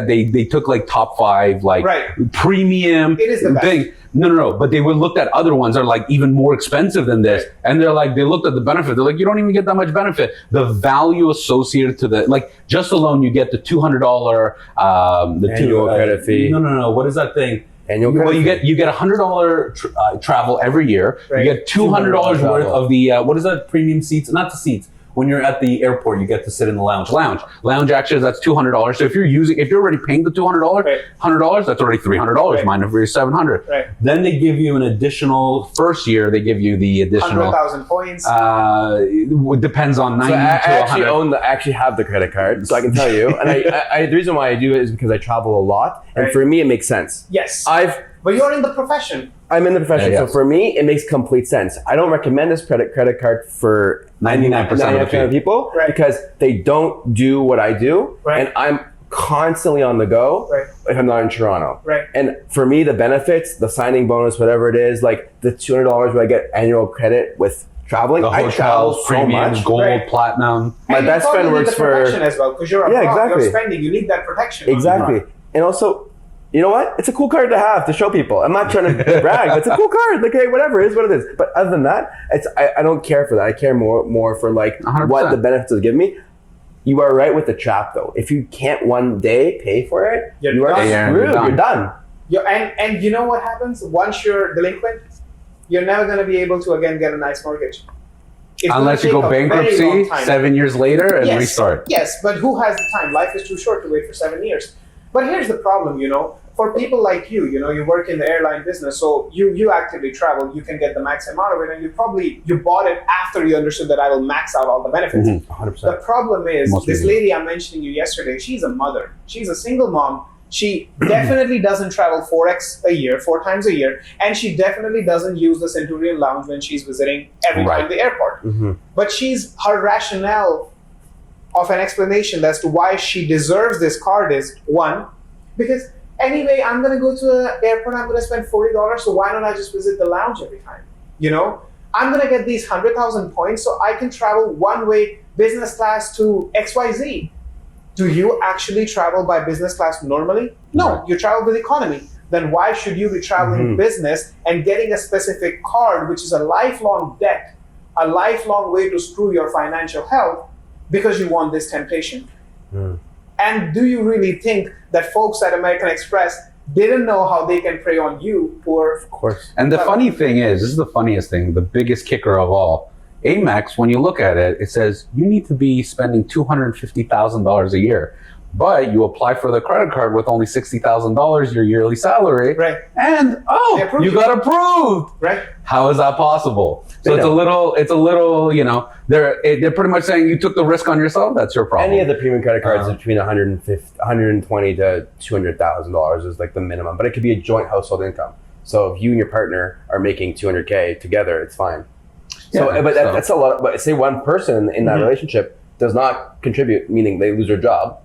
they took like top 5 like premium it is the best. thing. No. But they looked at other ones that are like even more expensive than this, and they looked at the benefit. They're like, you don't even get that much benefit. The value associated to the just alone, you get the $200 annual credit fee. No. What is that thing? Annual Well, you get $100 travel every year. Right. You get $200 worth of the what is that? Premium seats, not the seats. When you're at the airport, you get to sit in the lounge. Lounge actually, that's $200. So if you're already paying the $200, $100, that's already $300. Right. Mine over $700. Right. Then they give you an additional. First year, they give you the additional 100,000 points. It depends on 90 to 100. I actually have the credit card, so I can tell you. And the reason why I do it is because I travel a lot, and for me, it makes sense. Yes. But you're in the profession. I'm in the profession, so for me, it makes complete sense. I don't recommend this credit card for 99% of people because they don't do what I do, and I'm constantly on the go if I'm not in Toronto. Right. And for me, the benefits, the signing bonus, whatever it is, like the $200 where I get annual credit with traveling. The I travel so premium, much. gold, platinum. My best friend works for protection as well because you're abroad, you're spending. You need that protection. Exactly, and also. You know what? It's a cool card to have to show people. I'm not trying to brag, but it's a cool card. Like, hey, whatever, it is what it is. But other than that, I don't care for that. I care more for like 100%. what the benefits will give me. You are right with the trap though. If you can't one day pay for it, you are screwed. You're done. And you know what happens? Once you're delinquent, you're never going to be able to again get a nice mortgage. Unless you go bankruptcy 7 years later and restart. Yes, but who has the time? Life is too short to wait for 7 years. But here's the problem, for people like you, you work in the airline business, so you actively travel, you can get the max amount of it, and you bought it after you understood that I will max out all the benefits. 100%. The problem is, this lady I'm mentioning you yesterday, she's a mother. She's a single mom. She definitely doesn't travel 4 times a year, and she definitely doesn't use the Centurion Lounge when she's visiting every time the airport. But her rationale of an explanation as to why she deserves this card is, one, because anyway, I'm going to go to the airport, I'm going to spend $40, so why don't I just visit the lounge every time? I'm going to get these 100,000 points so I can travel one-way business class to XYZ. Do you actually travel by business class normally? No, you travel with economy. Then why should you be traveling business and getting a specific card, which is a lifelong debt, a lifelong way to screw your financial health, because you want this temptation? And do you really think that folks at American Express didn't know how they can prey on you, poor? Of course. And the funny thing is, this is the funniest thing, the biggest kicker of all. Amex, when you look at it, it says you need to be spending $250,000 a year. But you apply for the credit card with only $60,000, your yearly salary, and you got approved. How is that possible? So it's a little, they're pretty much saying you took the risk on yourself. That's your problem. Any of the premium credit cards is between $120,000 to $200,000 is like the minimum, but it could be a joint household income. So if you and your partner are making 200K together, it's fine. So, Yeah, that's a lot. But say one person in that relationship does not contribute, meaning they lose their job.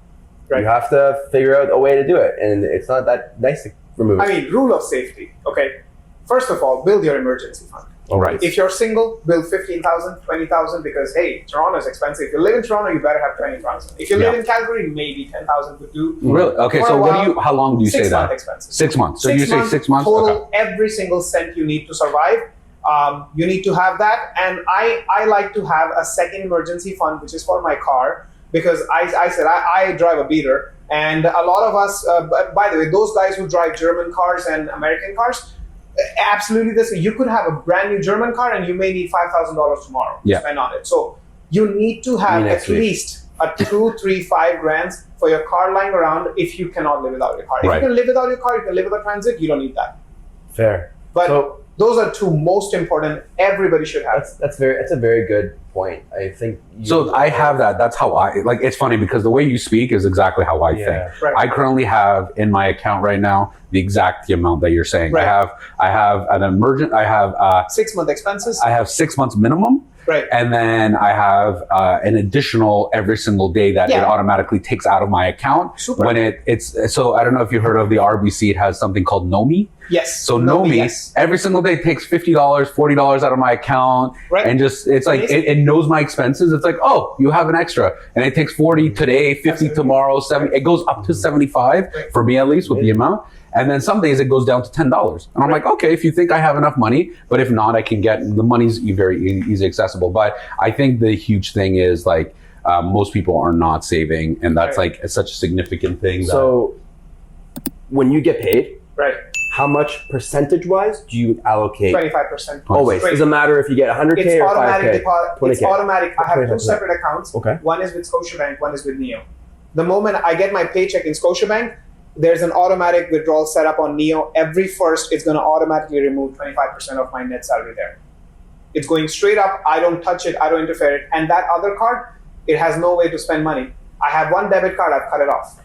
Right. You have to figure out a way to do it, and it's not that nice to remove it. I mean, rule of safety. Okay, first of all, build your emergency fund. All right. If you're single, build 15,000, 20,000, because hey, Toronto is expensive. If you live in Toronto, you better have 20,000. If you live in Calgary, maybe 10,000 would do. Really? Okay. For So a while, how long do you say 6 that? month expenses. 6 months. So you say 6 months. total. Okay. Every single cent you need to survive. You need to have that, and I like to have a second emergency fund, which is for my car, because I said I drive a beater, and a lot of us, by the way, those guys who drive German cars and American cars, absolutely this. You could have a brand new German car, and you may need $5,000 tomorrow to spend on it. So you need to have at least a 2, 3, 5 grand for your car lying around if you cannot live without your car. If you can live without your car, you can live without transit. You don't need that. Fair. But those are two most important. Everybody should have. That's a very good point. I think. So I have that. That's how I like. It's funny because the way you speak is exactly how I think. Right. I currently have in my account right now the exact amount that you're saying. Right. I have an emergent. I have 6 month expenses. I have 6 months minimum. Right. And then I have an additional every single day that it automatically takes out of my account. Super. When it's so I don't know if you heard of the RBC. It has something called Nomi. Yes. So Nomi every single day takes $50, $40 out of my account, and just it's like it knows my expenses. It's like, oh, you have an extra, and it takes 40 today, 50 tomorrow, 70. It goes up to 75 for me at least with the amount. And then some days it goes down to $10. And I'm like, okay, if you think I have enough money, but if not, I can get the money's very easy accessible. But I think the huge thing is like most people are not saving, and that's like such a significant thing. So when you get paid, how much percentage-wise do you allocate? 25%. Always. It doesn't matter if you get 100K it's or automatic 5K. 20K. It's automatic. I have 2 separate accounts. Okay. One is with Scotiabank, one is with Neo. The moment I get my paycheck in Scotiabank, there's an automatic withdrawal set up on Neo. Every first, it's going to automatically remove 25% of my net salary there. It's going straight up. I don't touch it. I don't interfere it. And that other card, it has no way to spend money. I have one debit card. I've cut it off.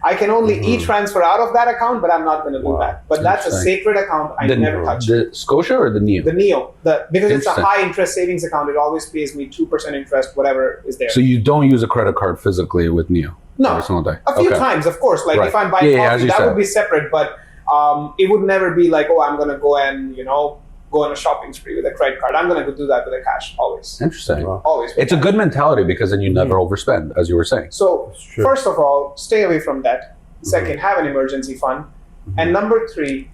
I can only e-transfer out of that account, but I'm not going to do that. But that's a sacred account. I never touch it. The Scotia or the Neo? The Neo. Because it's a high interest savings account, it always pays me 2% interest, whatever is there. So you don't use a credit card physically with Neo? No. Every single day? A few times, of course. Like if I'm buying coffee, that would be separate. But it would never be like, oh, I'm going to go and, go on a shopping spree with a credit card. I'm going to go do that with a cash, always. Interesting. Always. It's a good mentality because then you never overspend, as you were saying. So first of all, stay away from debt. Second, have an emergency fund. And number 3,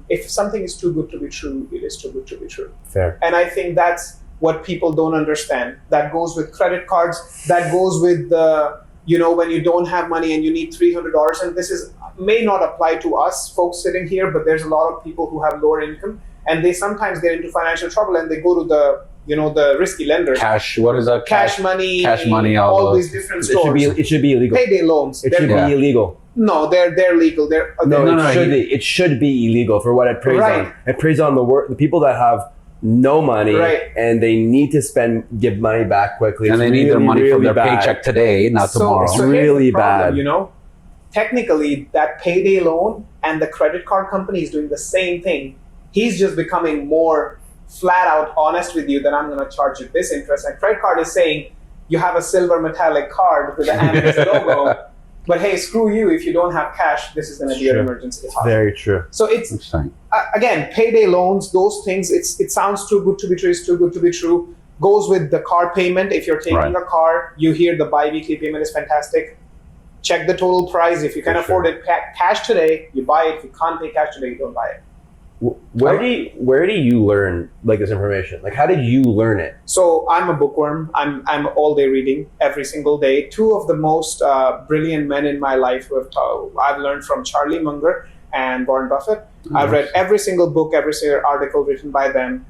if something is too good to be true, it is too good to be true. Fair. And I think that's what people don't understand. That goes with credit cards. That goes with the, when you don't have money and you need $300. And this may not apply to us folks sitting here, but there's a lot of people who have lower income, and they sometimes get into financial trouble and they go to the risky lenders. Cash, what is that? Cash money, all these different stores. It should be illegal. Payday loans. It should be illegal. No, they're legal. It should be illegal for what it preys on. It preys on the people that have no money and they need to give money back quickly. And they need their money from their paycheck today, not tomorrow. So really bad. Technically, that payday loan and the credit card company is doing the same thing. He's just becoming more flat out honest with you that I'm going to charge you this interest. And credit card is saying you have a silver metallic card with the Amex logo, but hey, screw you. If you don't have cash, this is going to be your emergency fund. Very true. So it's again, payday loans, those things. It sounds too good to be true. It's too good to be true. Goes with the car payment. If you're taking a car, you hear the bi-weekly payment is fantastic. Check the total price. If you can afford it cash today, you buy it. If you can't pay cash today, you don't buy it. Where do you learn this information? How did you learn it? So I'm a bookworm. I'm all day reading every single day. 2 of the most brilliant men in my life who I've learned from, Charlie Munger and Warren Buffett. I've read every single book, every single article written by them.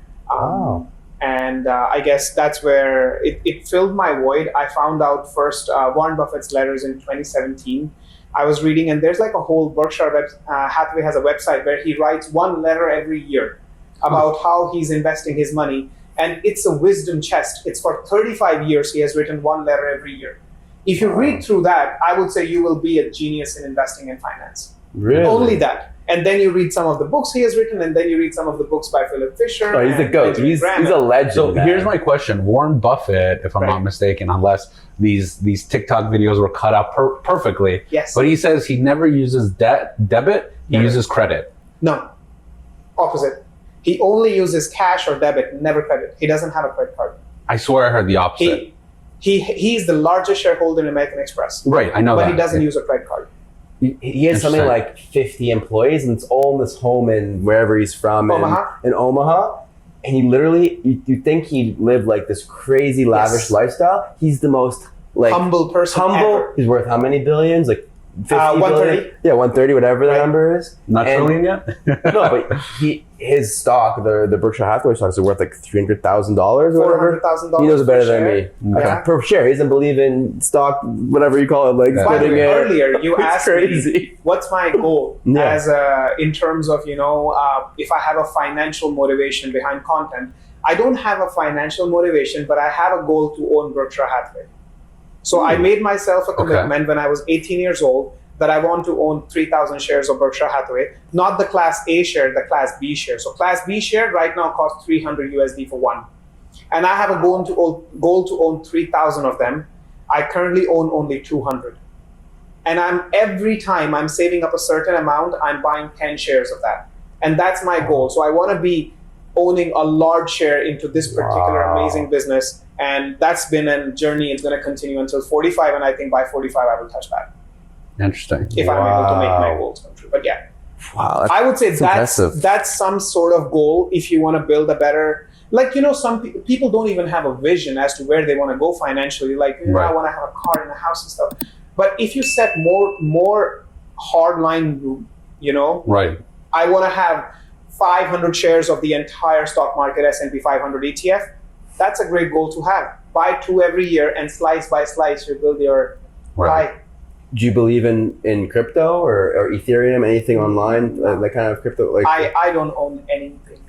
And I guess that's where it filled my void. I found out first Warren Buffett's letters in 2017. I was reading, and there's a whole Berkshire Hathaway has a website where he writes 1 letter every year about how he's investing his money. And it's a wisdom chest. It's for 35 years. He has written 1 letter every year. If you read through that, I would say you will be a genius in investing in finance. Really? Only that. And then you read some of the books he has written, and then you read some of the books by Philip Fisher. Oh, he's the GOAT. He's a legend. So man. here's my question. Warren Buffett, if I'm not mistaken, unless these TikTok videos were cut out perfectly. Yes. But he says he never uses debit, he uses credit. No. Opposite. He only uses cash or debit, never credit. He doesn't have a credit card. I swear I heard the opposite. He's the largest shareholder in American Express. Right, I know but that. But he doesn't use a credit card. He has something like 50 employees, and it's all in this home in wherever he's from in Omaha. And he literally, you think he lived like this crazy lavish lifestyle. He's the most like humble person ever. He's worth how many billions? Like 50 130. billion? Yeah, 130, whatever the number is. Not trillion yet? No, but his stock, the Berkshire Hathaway stocks, are worth like $300,000 or whatever. $400,000. He knows it better than me. Yeah. Per share. He doesn't believe in stock, whatever you call it, like splitting it. Earlier, you asked crazy. me, what's my goal as in terms of, if I have a financial motivation behind content. I don't have a financial motivation, but I have a goal to own Berkshire Hathaway. So I made myself a commitment when I was 18 years old that I want to own 3,000 shares of Berkshire Hathaway, not the Class A share, the Class B share. So Class B share right now costs $300 USD for one. And I have a goal to own 3,000 of them. I currently own only 200. And every time I'm saving up a certain amount, I'm buying 10 shares of that. And that's my goal. So I want to be owning a large share into this particular amazing business. And that's been a journey. It's going to continue until 45. And I think by 45, I will touch that. Interesting. If I'm able to make my goals come true. But yeah. Wow. I would say that's some sort of goal if you want to build a better, some people don't even have a vision as to where they want to go financially. Like, I want to have a car and a house and stuff. But if you set more hard line, right. I want to have 500 shares of the entire stock market S&P 500 ETF. That's a great goal to have. Buy 2 every year, and slice by slice, you build your pie. Do you believe in crypto or Ethereum, anything online, that kind of crypto? Like I don't own anything.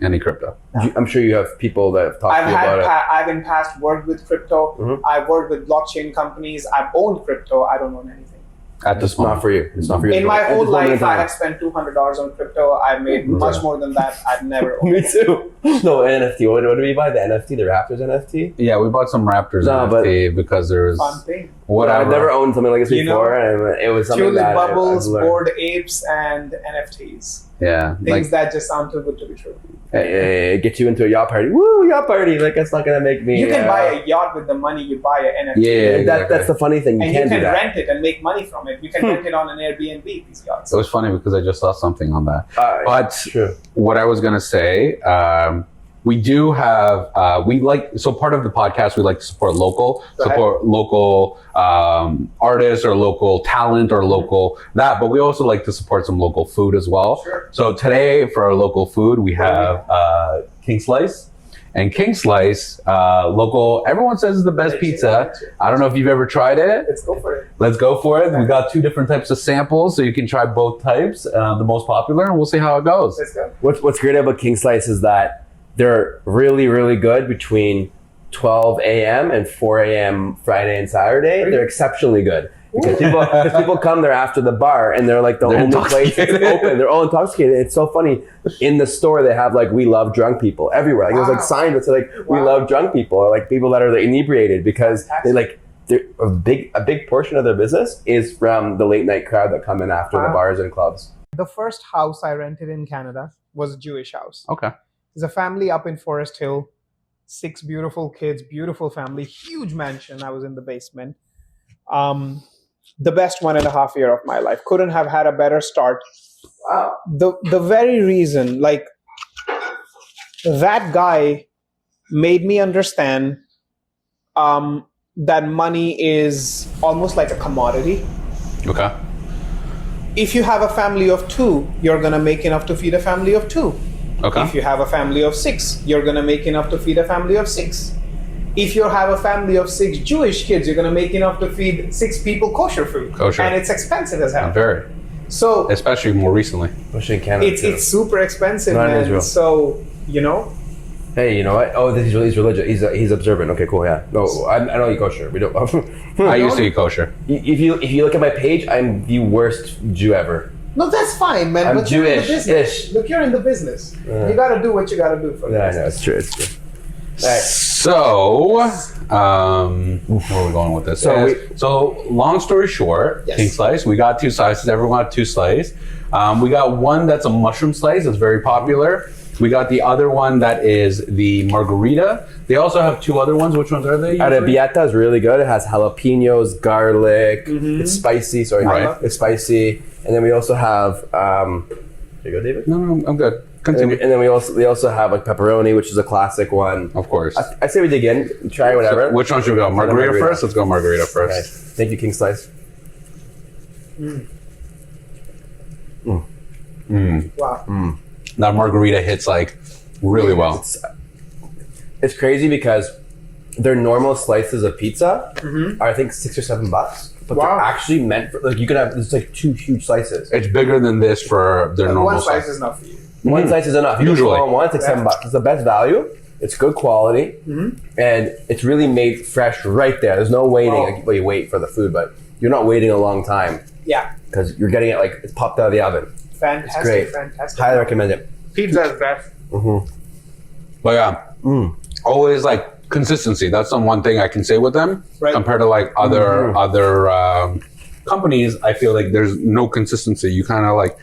Any crypto? No. I'm sure you have people that have talked to you about it. I've in past worked with crypto. Mm-hmm. I've worked with blockchain companies. I've owned crypto. I don't own anything. It's not for you. It's not for you. In my whole life, I have spent $200 on crypto. I've made much more than that. I've never owned Me too. No, NFT. What did we buy? The NFT? The Raptors NFT? Yeah, we bought some Raptors NFT because there's fun thing. I've never owned something like this before, and it was something Tulip bubbles, Bored Apes, and NFTs. Yeah. Things that just sound too good to be true. Get you into a yacht party. Woo, yacht party. Like, that's not going to make me... You can buy a yacht with the money you buy an NFT. Yeah, exactly. That's the funny thing. You can rent it and make money from it. You can rent it on an Airbnb, these yachts. It was funny because I just saw something on that. But true. What I was going to say... we do have, so part of the podcast, we like to support local artists or local talent or local but we also like to support some local food as well. Sure. So today for our local food, we have King Slice. And King Slice, local, everyone says is the best pizza. I don't know if you've ever tried it. Let's go for it. Let's go for it. We got 2 different types of samples, so you can try both types, the most popular, and we'll see how it goes. Let's go. What's great about King Slice is that they're really, really good between 12 a.m. and 4 a.m. Friday and Saturday. They're exceptionally good. Because people come there after the bar and they're like the only place that's open. They're all intoxicated. It's so funny. In the store, they have like, we love drunk people everywhere. Like, there's like signs that say like, we love drunk people, or like people that are like, inebriated, because a big portion of their business is from the late night crowd that come in after the bars and clubs. The first house I rented in Canada was a Jewish house. Okay. There's a family up in Forest Hill, 6 beautiful kids, beautiful family, huge mansion. I was in the basement. The best 1.5 year of my life. Couldn't have had a better start. The very reason, like, that guy made me understand that money is almost like a commodity. Okay. If you have a family of 2, you're going to make enough to feed a family of 2. Okay. If you have a family of 6, you're going to make enough to feed a family of 6. If you have a family of 6 Jewish kids, you're going to make enough to feed 6 people kosher food. Kosher. And it's expensive as hell. Very. So, especially more recently. Especially in Canada. It's super expensive. Not in Israel. So, Hey, you know what? Oh, he's religious. He's observant. Okay, cool. Yeah. No, I don't eat kosher. We don't. I used to eat kosher. If you look at my page, I'm the worst Jew ever. No, that's fine, man. I'm but you're in the Jewish-ish. business. Look, you're in the business. You gotta do what you gotta do for the Yeah, I business. know, it's true, it's true. All right. So, where are we going with this? So long story short, Yes. king slice. We got 2 slices. Everyone got 2 slices. We got one that's a mushroom slice. That's very popular. We got the other one that is the margarita. They also have 2 other ones. Which ones are they? Arrabbiata is really good. It has jalapenos, garlic. It's spicy. Sorry, Right. It's spicy. And then we also have. There you go, David. No, I'm good. And Continue. then we also have like pepperoni, which is a classic one. Of course. I say we dig in, try whatever. So which one should we go? Margarita first? Let's go margarita first. Okay. Thank you, King Slice. Wow. That margarita hits like really well. It's crazy because their normal slices of pizza are I think $6 or $7, but Wow. they're actually meant for like you can have it's like 2 huge slices. It's bigger than this for their And normal one slice size. is enough for you. One slice is enough. You Usually. can one, it's like $7. It's the best value. It's good quality, and it's really made fresh right there. There's no waiting. Wow. Like, well, you wait for the food, but you're not waiting a long time Yeah. because you're getting it like it's popped out of the oven. Fantastic. great. Fantastic. Highly recommend it. Pizza is best. But yeah, always like consistency. That's the one thing I can say with them Right. compared to like other companies. I feel like there's no consistency. You kind of like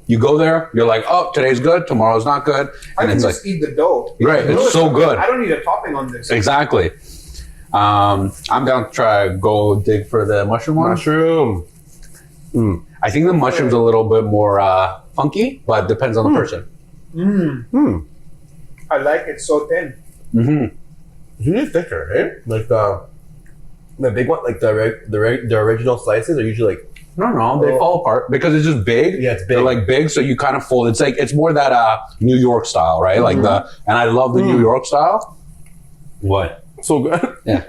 you go there, you're like, oh, today's good, tomorrow's not good, I and can it's like just eat the dough. Right, You know it's so good. I don't need a topping on this. exactly. I'm down to try go dig for the mushroom one. Mushroom. I think the mushroom's a little bit more funky, but depends on the person. I like it so thin. It's really thicker, eh? Like the big one, like the original slices are usually like No, they fall apart because it's just big. Yeah, it's big. They're like big, so you kind of fold. It's like it's more that New York style, right? Like and I love the New York style. What? so good. Yeah,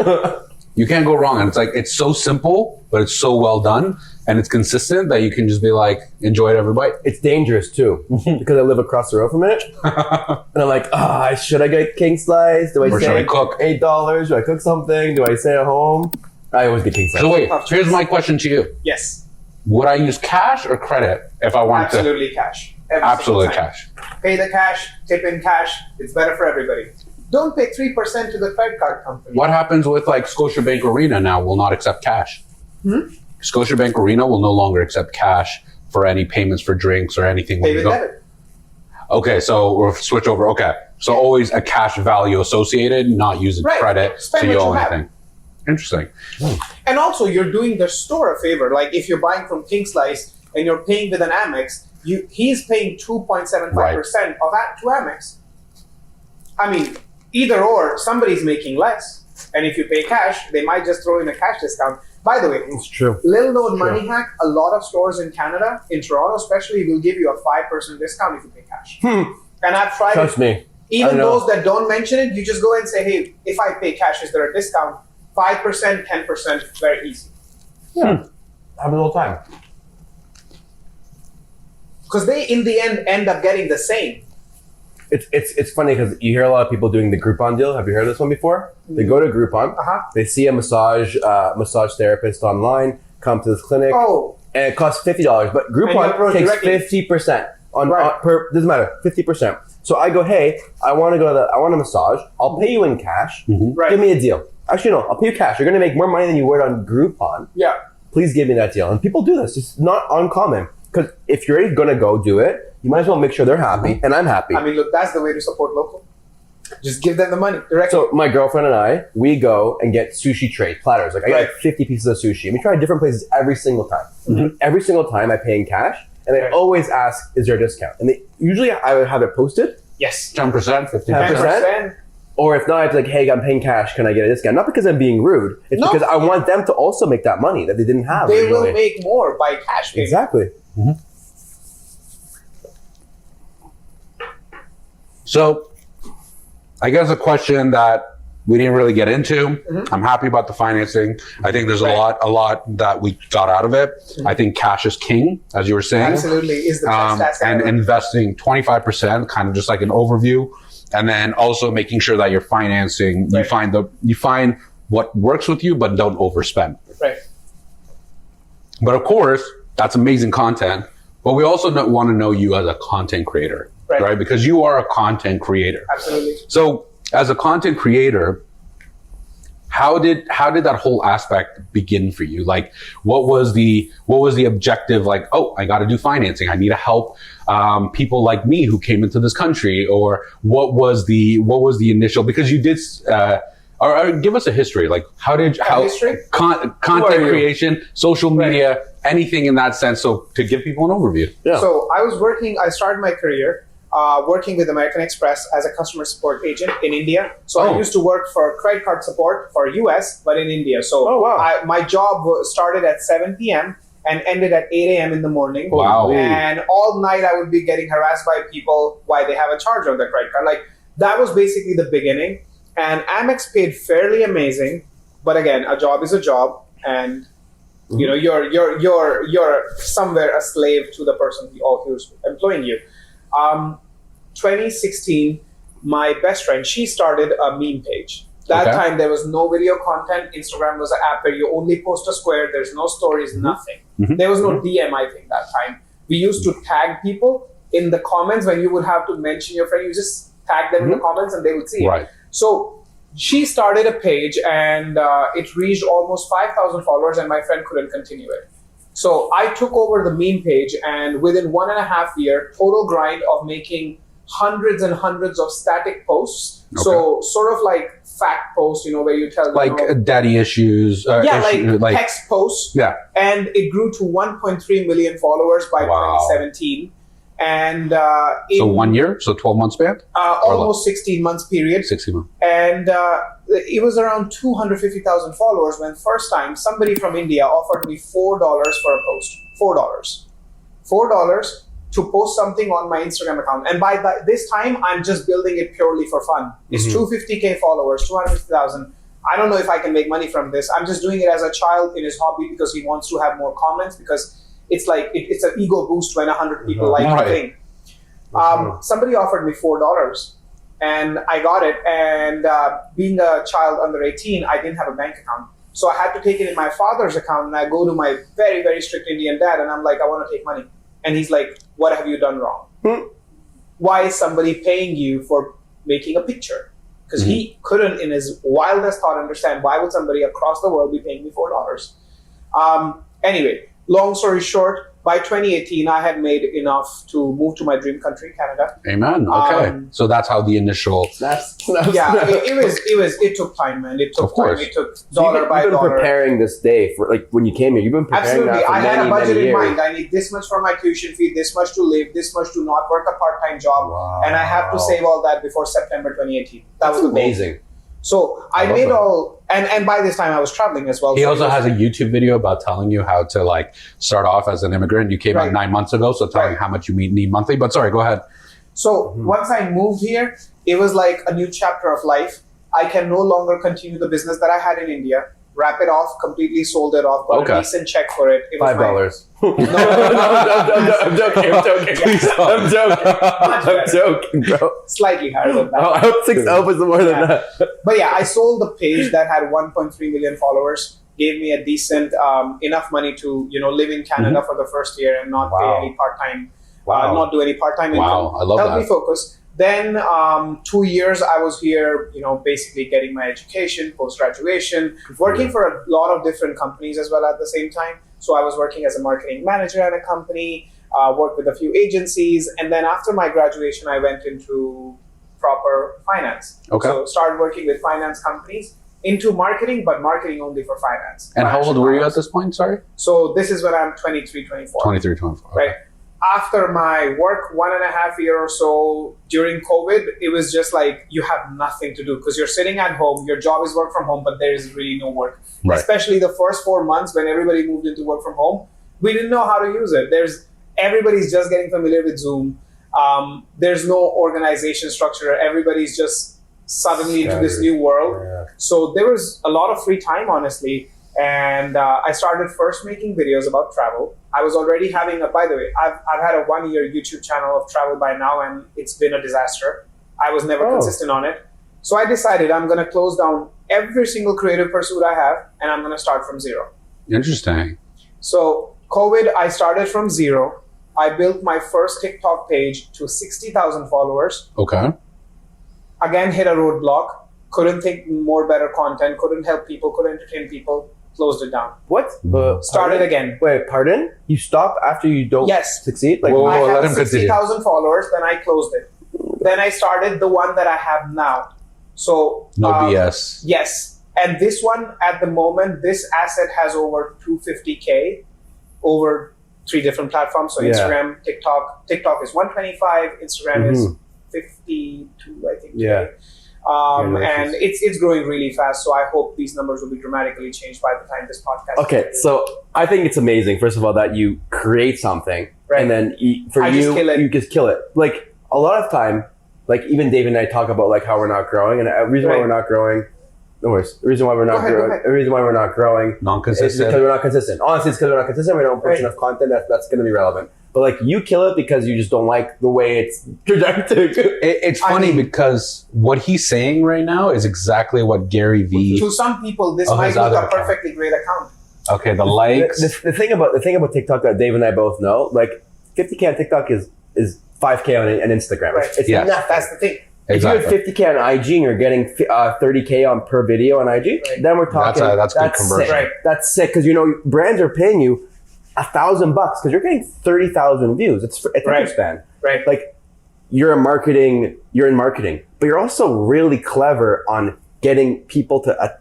you can't go wrong, and it's like it's so simple, but it's so well done, and it's consistent that you can just be like enjoy it every bite. It's dangerous too because I live across the road from it, and I'm like, should I get king slice? Do I Or say should I cook? $8? Do I cook something? Do I stay at home? I always get king slice. So wait, here's my question to you: Yes. would I use cash or credit if I wanted to? Absolutely cash. Every Absolutely single time. cash. Pay the cash, tip in cash. It's better for everybody. Don't pay 3% to the credit card company. What happens with like Scotiabank Arena now will not accept cash? Scotiabank Arena will no longer accept cash for any payments for drinks or anything. When Pay you with go. debit. Okay, so we'll switch over. Okay, so always a cash value associated, not using Right. credit Spend to what you you have. anything. Interesting. And also, you're doing the store a favor. Like if you're buying from King Slice and you're paying with an Amex, he's paying 2.75% of that to Amex. I mean, either or, somebody's making less. And if you pay cash, they might just throw in a cash discount. By the way, It's true. little known money hack, a lot of stores in Canada, in Toronto especially, will give you a 5% discount if you pay cash. And I've tried Trust it. me. Even I know. those that don't mention it, you just go and say, hey, if I pay cash, is there a discount? 5%, 10%, very easy. Happens all the time. Because they, in the end up getting the same. It's funny because you hear a lot of people doing the Groupon deal. Have you heard of this one before? They go to Groupon. They see a massage therapist online, come to this clinic, Oh, and it costs $50. But And you Groupon approach takes directly. 50% on Right. per doesn't matter 50%. So I go, hey, I want a massage. I'll pay you in cash. right. Give me a deal. Actually, no, I'll pay you cash. You're going to make more money than you would on Groupon. Yeah. Please give me that deal. And people do this. It's not uncommon because if you're already going to go do it, you might as well make sure they're happy and I'm happy. I mean, look, that's the way to support local. Just give them the money directly. So my girlfriend and I, we go and get sushi trays, platters. Like I get like 50 pieces of sushi. And we try different places every single time. Every single time I pay in cash. And they always ask, is there a discount? And usually I would have it posted. Yes. 10%, 50%. 10%. Or if not, I'd be like, hey, I'm paying cash. Can I get a discount? Not because I'm being rude. It's No. because I want them to also make that money that they didn't have. They originally. will make more by cash payment. Exactly. So, I guess a question that we didn't really get into. I'm happy about the financing. I think there's a lot that we got out of it. I think cash is king, as you were saying. Absolutely. Is the best asset and ever. investing 25%, kind of just like an overview, and then also making sure that you're financing. Right. You find what works with you, but don't overspend. Right. But of course, that's amazing content. But we also want to know you as a content creator, right? Because you are a content creator. Absolutely. So as a content creator, how did that whole aspect begin for you? Like, what was the objective? Like, oh, I got to do financing. I need to help people like me who came into this country. Or what was the initial? Because you did. Or give us a history. Like, content creation, social media, anything in that sense. So to give people an overview. Yeah. So I started my career working with American Express as a customer support agent in India. So I used to work for credit card support for US, but in India. So my job started at 7 p.m. and ended at 8 a.m. in the morning. Wow. And all night I would be getting harassed by people why they have a charge on their credit card. Like, that was basically the beginning. And Amex paid fairly amazing, but again, a job is a job, and you know you're somewhere a slave to the person who's employing you. 2016, my best friend, she started a meme page. That time there was no video content. Instagram was an app where you only post a square. There's no stories, nothing. There was no DM, I think, that time. We used to tag people in the comments. When you would have to mention your friend, you just tag them in the comments and they would see it. So she started a page, and it reached almost 5,000 followers, and my friend couldn't continue it. So I took over the meme page, and within 1.5 years, total grind of making hundreds and hundreds of static posts. So sort of like fact posts, where you tell them, daddy issues. Like text posts. Yeah. And it grew to 1.3 million followers by 2017. And so 1 year, so 12 months span? Almost 16 months period. 16 months. And it was around 250,000 followers when first time somebody from India offered me $4 for a post. $4 to post something on my Instagram account. And by this time, I'm just building it purely for fun. It's 250K followers, 250,000. I don't know if I can make money from this. I'm just doing it as a child in his hobby because he wants to have more comments, because it's like it's an ego boost when 100 people like your thing. Somebody offered me $4, and I got it. And being a child under 18, I didn't have a bank account, so I had to take it in my father's account. And I go to my very, very strict Indian dad, and I'm like, I want to take money. And he's like, what have you done wrong? Why is somebody paying you for making a picture? Because he couldn't, in his wildest thought, understand why would somebody across the world be paying me $4. Anyway. Long story short, by 2018, I had made enough to move to my dream country, Canada. Amen. Okay. So that's how the initial... It took time, man. It took time. It took dollar by dollar. You've been preparing this day for, like, when you came here. You've been preparing that for I had a budget in mind. years. I need this much for my tuition fee, this much to live, this much to not work a part-time job. Wow. And I have to save all that before September 2018. That was amazing. So I made all, and by this time I was traveling as well. He also has a YouTube video about telling you how to like start off as an immigrant. You came out 9 months ago, so telling how much you need monthly. But sorry, go ahead. So once I moved here, it was like a new chapter of life. I can no longer continue the business that I had in India. Wrap it off, completely sold it off, got a decent check for it. It was $5. I'm joking, bro. Slightly higher than that. I hope 6 was more than that. But yeah, I sold the page that had 1.3 million followers, gave me a decent, enough money to, live in Canada for the first year and not pay any part-time, not do any part-time income. I love that. Help me focus. Then 2 years I was here, basically getting my education, post-graduation, working for a lot of different companies as well at the same time. So I was working as a marketing manager at a company, worked with a few agencies. And then after my graduation, I went into proper finance. So started working with finance companies into marketing, but marketing only for finance. And how old were you at this point, sorry? So this is when I'm 23, 24. 23, 24. Okay. Right. After my work, 1.5 years or so during COVID, it was just like you have nothing to do because you're sitting at home. Your job is work from home, but there is really no work. Right. Especially the first 4 months when everybody moved into work from home, we didn't know how to use it. Everybody's just getting familiar with Zoom. There's no organization structure. Everybody's just suddenly into this new world. Yeah. So there was a lot of free time, honestly. And I started first making videos about travel. I was already having by the way, I've had a 1 year YouTube channel of travel by now, and it's been a disaster. I was never consistent on it. So I decided I'm going to close down every single creative pursuit I have, and I'm going to start from zero. Interesting. So COVID, I started from zero. I built my first TikTok page to 60,000 followers. Okay. Again, hit a roadblock. Couldn't think more better content. Couldn't help people. Couldn't entertain people. Closed it down. What? Started again. Wait, pardon? You stop after you don't succeed? Like, Whoa, I let had him continue. 60,000 followers. Then I closed it. Then I started the one that I have now. So No BS. Yes, and this one at the moment, this asset has over 250K over 3 different platforms. So Instagram, TikTok. TikTok is 125. Instagram is 52, I think. Yeah. And it's growing really fast. So I hope these numbers will be dramatically changed by the time this podcast. Okay, so I think it's amazing. First of all, that you create something and then you just kill it. Like a lot of time, like even David and I talk about like how we're not growing, and the reason why we're not growing. No worries. The reason why we're not growing. The reason why we're not growing. Non-consistent. Is because we're not consistent. Honestly, it's because we're not consistent. We don't push enough content. That's going to be relevant. But like you kill it because you just don't like the way it's trajectory. It's funny because what he's saying right now is exactly what Gary Vee. To some people, this might look a perfectly great account. Okay, the likes. The thing about TikTok that Dave and I both know, like 50K on TikTok is 5K on Instagram. Right. It's enough. That's the thing. Exactly. If you have 50K on IG and you're getting 30K on per video on IG, then we're talking. That's good conversion. Sick. Right. That's sick because brands are paying you $1,000 because you're getting 30,000 views. It's a span. Right. Like you're in marketing, but you're also really clever on getting people to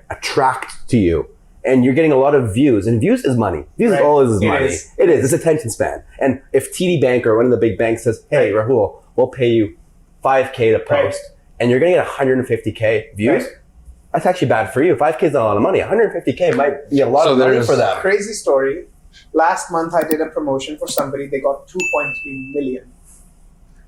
attract to you. And you're getting a lot of views, and views is money. Views is always money. It is. It's attention span. And if TD Bank or one of the big banks says, "Hey, Rahul, we'll pay you $5K to post," and you're going to get 150K views, that's actually bad for you. 5K is not a lot of money. 150K might be a lot of money for them. Crazy story. Last month, I did a promotion for somebody. They got 2.3 million.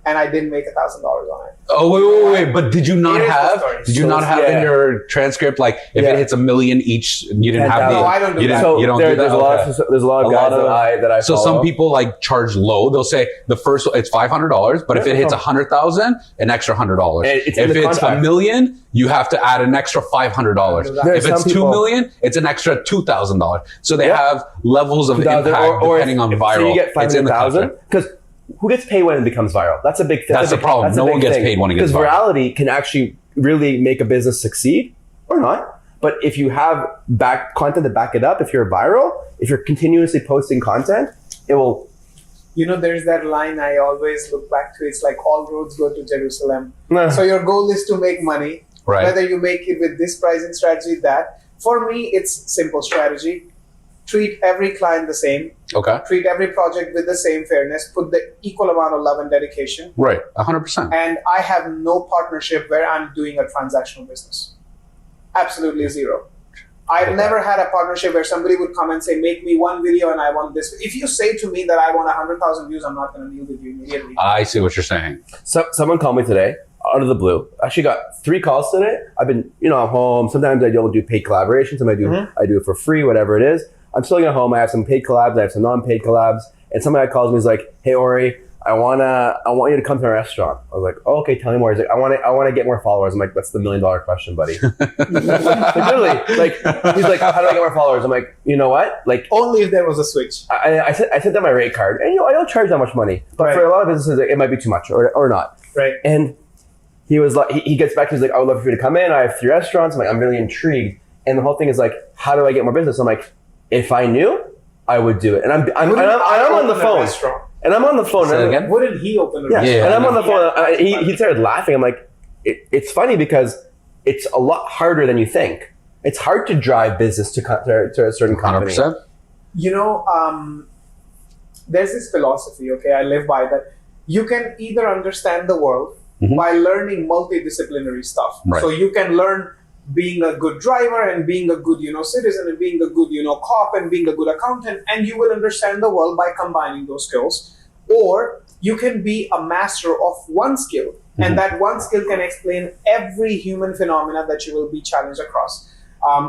And I didn't make $1,000 on it. Oh, wait. But did you not have in your transcript, like, if it hits 1 million each, you didn't have the... No, I don't do that. So you don't do that? There's a lot of guys that I So follow. some people, like, charge low. They'll say the first, it's $500, but if it hits 100,000, an extra $100. If it's 1 million, you have to add an extra $500. If it's 2 million, it's an extra $2,000. So they have levels of impact depending on viral. So you get 500,000 because who gets paid when it becomes viral? That's a big thing. That's the problem. No one gets paid when it gets viral. Because virality can actually really make a business succeed or not. But if you have content to back it up, if you're viral, if you're continuously posting content, it will. There's that line I always look back to. It's like all roads go to Jerusalem. So your goal is to make money. Right. Whether you make it with this pricing strategy, that. For me, it's simple strategy. Treat every client the same. Okay. Treat every project with the same fairness. Put the equal amount of love and dedication. Right. 100%. And I have no partnership where I'm doing a transactional business. Absolutely zero. I've never had a partnership where somebody would come and say, make me one video and I want this. If you say to me that I want 100,000 views, I'm not going to deal with you immediately. I see what you're saying. So someone called me today out of the blue. I actually got 3 calls today. I've been, I'm home. Sometimes I don't do paid collaborations. Sometimes I do it for free, whatever it is. I'm still at home. I have some paid collabs. I have some non-paid collabs. And somebody calls me. He's like, "Hey Ori, I want you to come to our restaurant." I was like, "Oh, okay. Tell me more." He's like, "I want to get more followers." I'm like, "That's the $1 million question, buddy." Literally, he's like, "How do I get more followers?" I'm like, "You know what? Like, only if there was a switch." I sent them my rate card, and I don't charge that much money, but for a lot of businesses, it might be too much or not. Right. And he was like, he gets back. He's like, "I would love for you to come in. I have 3 restaurants." I'm like, "I'm really intrigued." And the whole thing is like, "How do I get more business?" I'm like, if I knew, I would do it. And I'm on the phone. And I'm on the phone. Say it again? Wouldn't he open the restaurant? And I'm on the phone. He started laughing. I'm like, it's funny because it's a lot harder than you think. It's hard to drive business to a certain company. 100%. There's this philosophy, okay, I live by that. You can either understand the world by learning multidisciplinary stuff. Right. So you can learn being a good driver and being a good, citizen and being a good, cop and being a good accountant, and you will understand the world by combining those skills. Or you can be a master of one skill, and that one skill can explain every human phenomena that you will be challenged across.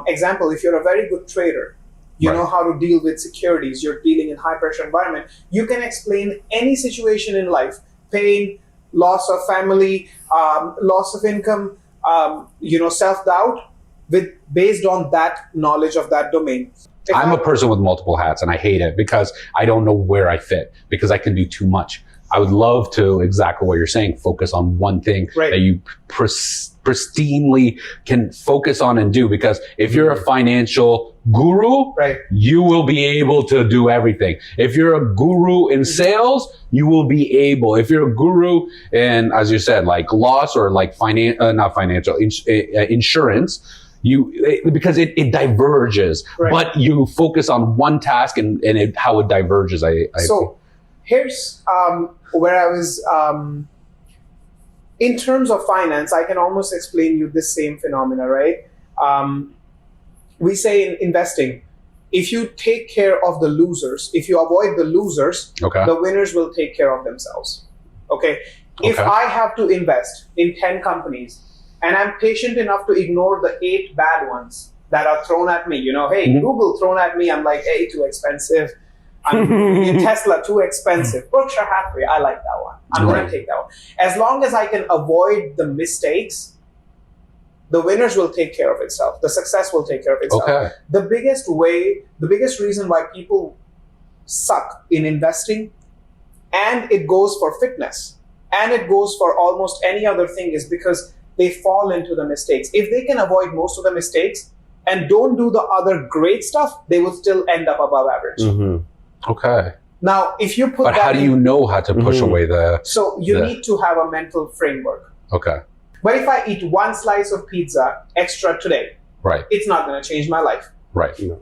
Example, if you're a very good trader, you know how to deal with securities, you're dealing in high pressure environment, you can explain any situation in life, pain, loss of family, loss of income, self-doubt, based on that knowledge of that domain. I'm a person with multiple hats, and I hate it because I don't know where I fit, because I can do too much. I would love to, exactly what you're saying, focus on one thing that you pristinely can focus on and do. Because if you're a financial guru, you will be able to do everything. If you're a guru in sales, you will be able. If you're a guru in, as you said, like loss or like insurance, because it diverges, but you focus on one task and how it diverges. Here's where I was, in terms of finance, I can almost explain you this same phenomena, right? We say in investing, if you take care of the losers, if you avoid the losers, the winners will take care of themselves. If I have to invest in 10 companies and I'm patient enough to ignore the 8 bad ones that are thrown at me, hey, Google thrown at me, I'm like, hey, too expensive. Tesla, too expensive. Berkshire Hathaway, I like that one. I'm going to take that one. As long as I can avoid the mistakes, the winners will take care of itself. The success will take care of itself. The biggest reason why people suck in investing, and it goes for fitness, and it goes for almost any other thing, is because they fall into the mistakes. If they can avoid most of the mistakes and don't do the other great stuff, they will still end up above average. Now, if you put how do you know how to push away the... So you need to have a mental framework. But if I eat one slice of pizza extra today, it's not going to change my life.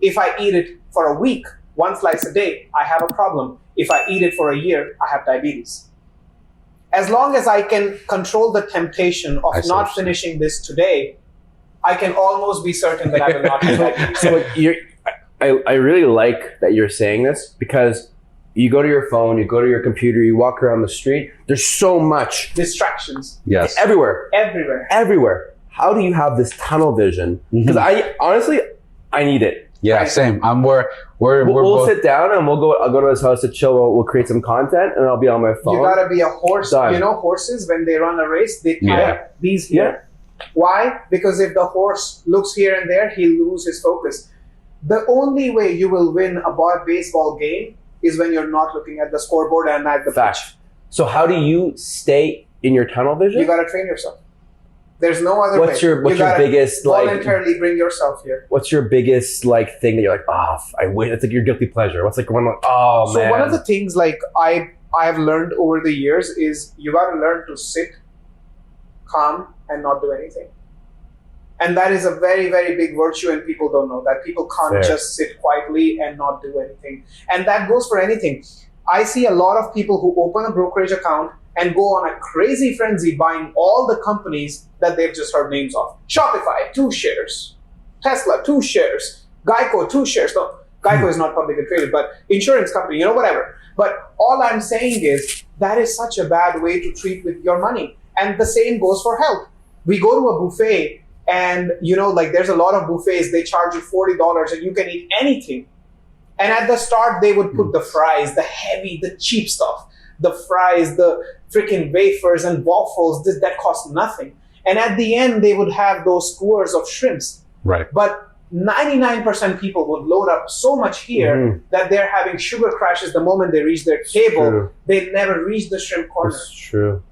If I eat it for a week, one slice a day, I have a problem. If I eat it for a year, I have diabetes. As long as I can control the temptation of not finishing this today, I can almost be certain that I will not have diabetes. So I really like that you're saying this, because you go to your phone, you go to your computer, you walk around the street, there's so much distractions. Everywhere. How do you have this tunnel vision? Because I honestly need it. Same. We'll sit down and I'll go to his house to chill. We'll create some content and I'll be on my phone. You gotta be a horse. Done. Horses, when they run a race, they tie these here. Why? Because if the horse looks here and there, he'll lose his focus. The only way you will win a baseball game is when you're not looking at the scoreboard and at the pitch. So how do you stay in your tunnel vision? You got to train yourself. There's no other way. What's your biggest voluntarily bring yourself here? What's your biggest thing that you're like, I win? It's like your guilty pleasure. What's one man? So one of the things I've learned over the years is you got to learn to sit calm and not do anything. And that is a very, very big virtue, and people don't know that. People can't just sit quietly and not do anything. And that goes for anything. I see a lot of people who open a brokerage account and go on a crazy frenzy buying all the companies that they've just heard names of. Shopify, 2 shares. Tesla, 2 shares. Geico, 2 shares. No, Geico is not publicly traded, but insurance company, whatever. But all I'm saying is that is such a bad way to treat with your money. And the same goes for health. We go to a buffet, and there's a lot of buffets, they charge you $40 and you can eat anything. And at the start, they would put the fries, the cheap stuff, the fries, the freaking wafers and waffles, that cost nothing. And at the end, they would have those skewers of shrimps. But 99% people would load up so much here that they're having sugar crashes the moment they reach their table. They never reach the shrimp corner. That's true.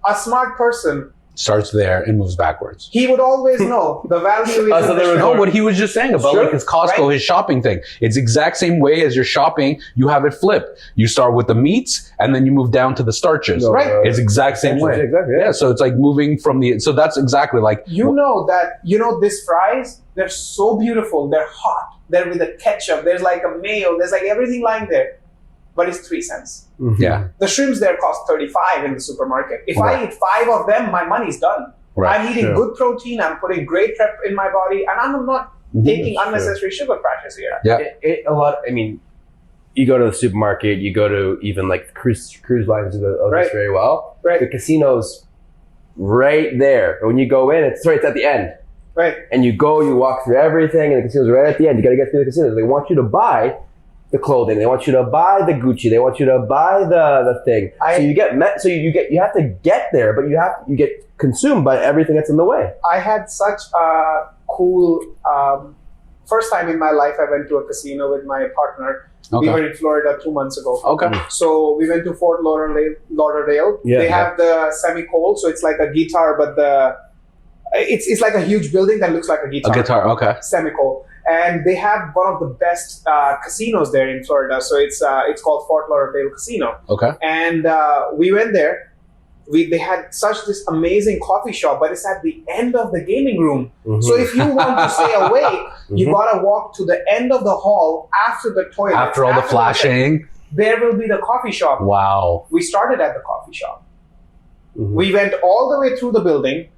A smart person starts there and moves backwards. He would always know the value is what he was just saying about his Costco, his shopping thing. It's exact same way as you're shopping. You have it flipped. You start with the meats and then you move down to the starches. It's exact same way. So it's like moving from so that's exactly like these fries, they're so beautiful. They're hot. They're with the ketchup. There's like a mayo. There's like everything lying there. But it's 3 cents. The shrimps there cost 35 in the supermarket. If I eat 5 of them, my money's done. I'm eating good protein. I'm putting great prep in my body, and I'm not taking unnecessary sugar crashes here. You go to the supermarket. You go to even cruise lines do this very well. The casino's right there. When you go in, it's at the end. And you walk through everything, and the casino's right at the end. You got to get through the casino. They want you to buy the clothing. They want you to buy the Gucci. They want you to buy the thing. You have to get there, but you get consumed by everything that's in the way. I had such a cool first time in my life I went to a casino with my partner. Okay. We were in Florida 2 months ago. Okay. So we went to Fort Lauderdale. Yeah. They have the semi-cold, so it's like a guitar, but it's like a huge building that looks like a guitar. A guitar, okay. Semi-cold. And they have one of the best casinos there in Florida. So it's called Fort Lauderdale Casino. Okay. And we went there. They had such this amazing coffee shop, but it's at the end of the gaming room. So if you want to stay awake, you gotta walk to the end of the hall after the toilet. After all the flashing. There will be the coffee shop. Wow. We started at the coffee shop. We went all the way through the building,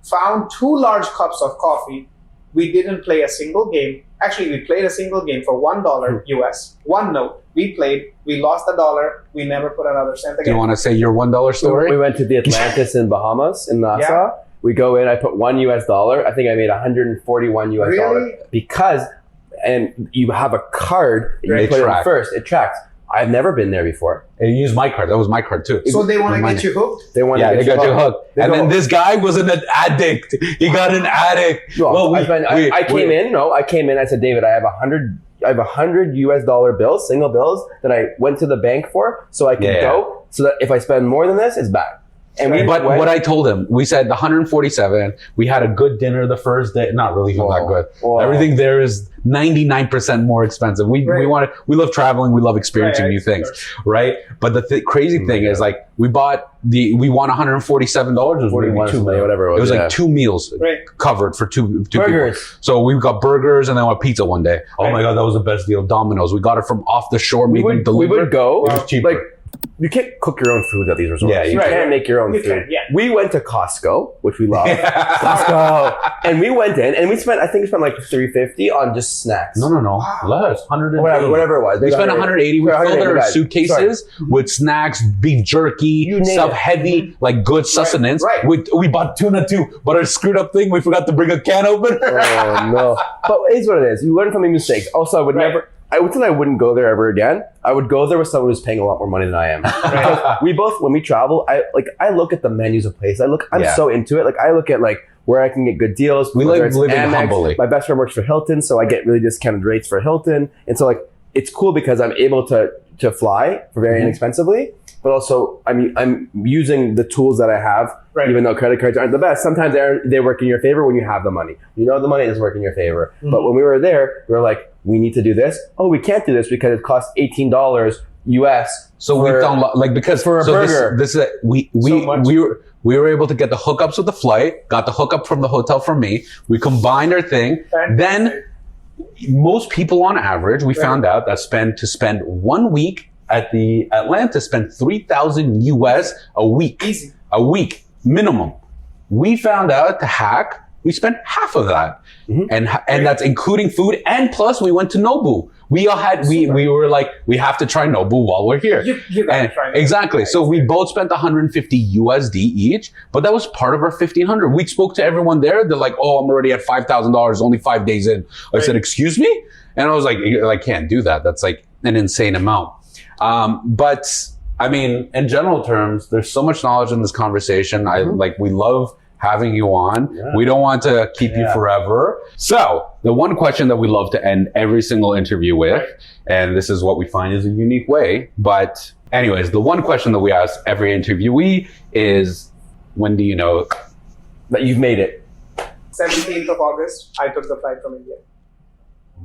found 2 large cups of coffee. We didn't play a single game. Actually, we played a single game for $1 US. 1 note. We played. We lost $1. We never put another cent Do again. you want to say your $1 story? We went to the Atlantis in Bahamas, in Nassau. Yeah. We go in, I put $1 US. I think I made 141 US Really? dollars because, and you have a card, you They put it in track. first, it tracks. I've never been there before. And you used my card. That was my card too. So they want to get you hooked? They want Yeah, to they get got you hooked. They And go- then this guy was an addict. He got an addict. Well, we- I came in, I said, David, I have 100 US dollar bills, single bills that I went to the bank for so I could go so that if I spend more than this, it's back. And But what I told him, we said 147. We had a good dinner the first day. Not really even that good. Whoa. Everything there is 99% more expensive. We love traveling. We love experiencing new things, right? But the crazy thing is like we won $147. It was maybe 42 2 million, whatever it was. It was yeah. like 2 meals covered for two Burgers. people. So we got burgers and then a pizza one day. Oh my God, that was the best deal. Domino's. We got it from off the shore. We would go. It was cheaper. Like, you can't cook your own food at these resorts. Yeah, you can't make your own food. Can, yeah. We went to Costco, which we love. Costco. And we went in and we spent like $350 on just snacks. No. Less. 180. Whatever it was. We spent 180. We filled our guys. suitcases with snacks, beef jerky, You name stuff it. heavy, like good sustenance. Right. We bought tuna too, but our screwed up thing, we forgot to bring a can opener. Oh no. But it is what it is. You learn from your mistakes. Also, I would never. I would say I wouldn't go there ever again. I would go there with someone who's paying a lot more money than I am. Because we both, when we travel, I look at the menus of places. I'm so into it. Like I look at where I can get good deals. We whether like it's living Amex. humbly. My best friend works for Hilton, so I get really discounted rates for Hilton. And so it's cool because I'm able to fly for very inexpensively. But also, I'm using the tools that I have, even though credit cards aren't the best. Sometimes they work in your favor when you have the money. You know the money doesn't work in your favor. But when we were there, we were like, we need to do this. Oh, we can't do this because it costs $18 US. So we found because for a burger. This is we were able to get the hookups with the flight, got the hookup from the hotel from me. We combined our thing. Then most people on average, we found out that spend 1 week at the Atlantis spend 3,000 US a week. Easy. A week minimum. We found out to hack, we spent half of that. And that's including food, and plus we went to Nobu. We were like, we have to try Nobu while we're here. You gotta try Nobu. Exactly. So we both spent 150 USD each, but that was part of our 1,500. We spoke to everyone there. They're like, oh, I'm already at $5,000, only 5 days in. I said, excuse me? And I was like, I can't do that. That's like an insane amount. But I mean, in general terms, there's so much knowledge in this conversation. We love having you on. Yeah. We don't want to keep you forever. So the one question that we love to end every single interview with, and this is what we find is a unique way. But anyways, the one question that we ask every interviewee is, when do you know that you've made it? 17th of August, I took the flight from India.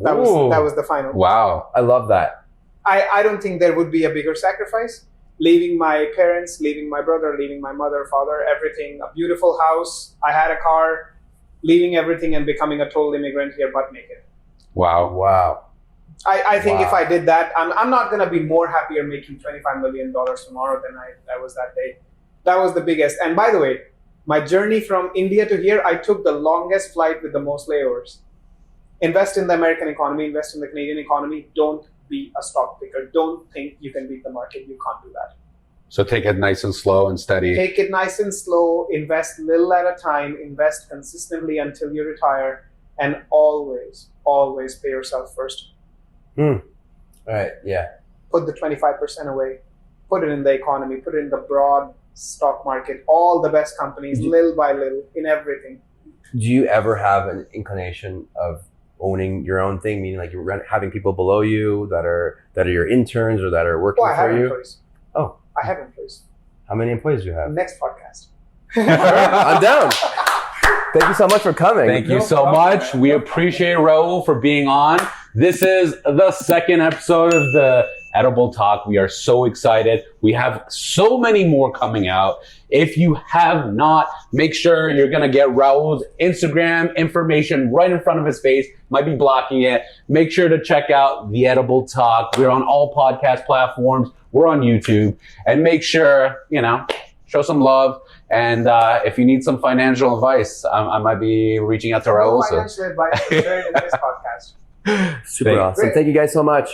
That was the final. Wow. I love that. I don't think there would be a bigger sacrifice. Leaving my parents, leaving my brother, leaving my mother, father, everything, a beautiful house. I had a car, leaving everything and becoming a total immigrant here, but naked. Wow. I think if I did that, I'm not going to be more happier making $25 million tomorrow than I was that day. That was the biggest. And by the way, my journey from India to here, I took the longest flight with the most layovers. Invest in the American economy, invest in the Canadian economy. Don't be a stock picker. Don't think you can beat the market. You can't do that. So take it nice and slow and steady. Take it nice and slow. Invest little at a time. Invest consistently until you retire. And always pay yourself first. Right, yeah. Put the 25% away. Put it in the economy. Put it in the broad stock market. All the best companies, little by little, in everything. Do you ever have an inclination of owning your own thing, meaning like you're having people below you that are your interns or that are working I have for you? employees. Oh, I have employees. how many employees do you have? Next podcast. I'm down. Thank you so much for coming. Thank you so much. We appreciate Rahul for being on. This is the second episode of the Edible Talk. We are so excited. We have so many more coming out. If you have not, make sure you're going to get Rahul's Instagram information right in front of his face. Might be blocking it. Make sure to check out the Edible Talk. We're on all podcast platforms. We're on YouTube. And make sure, show some love. And if you need some financial advice, I might be reaching out to Rahul. Financial advice for sharing in this podcast. Super awesome. Thank you guys so much.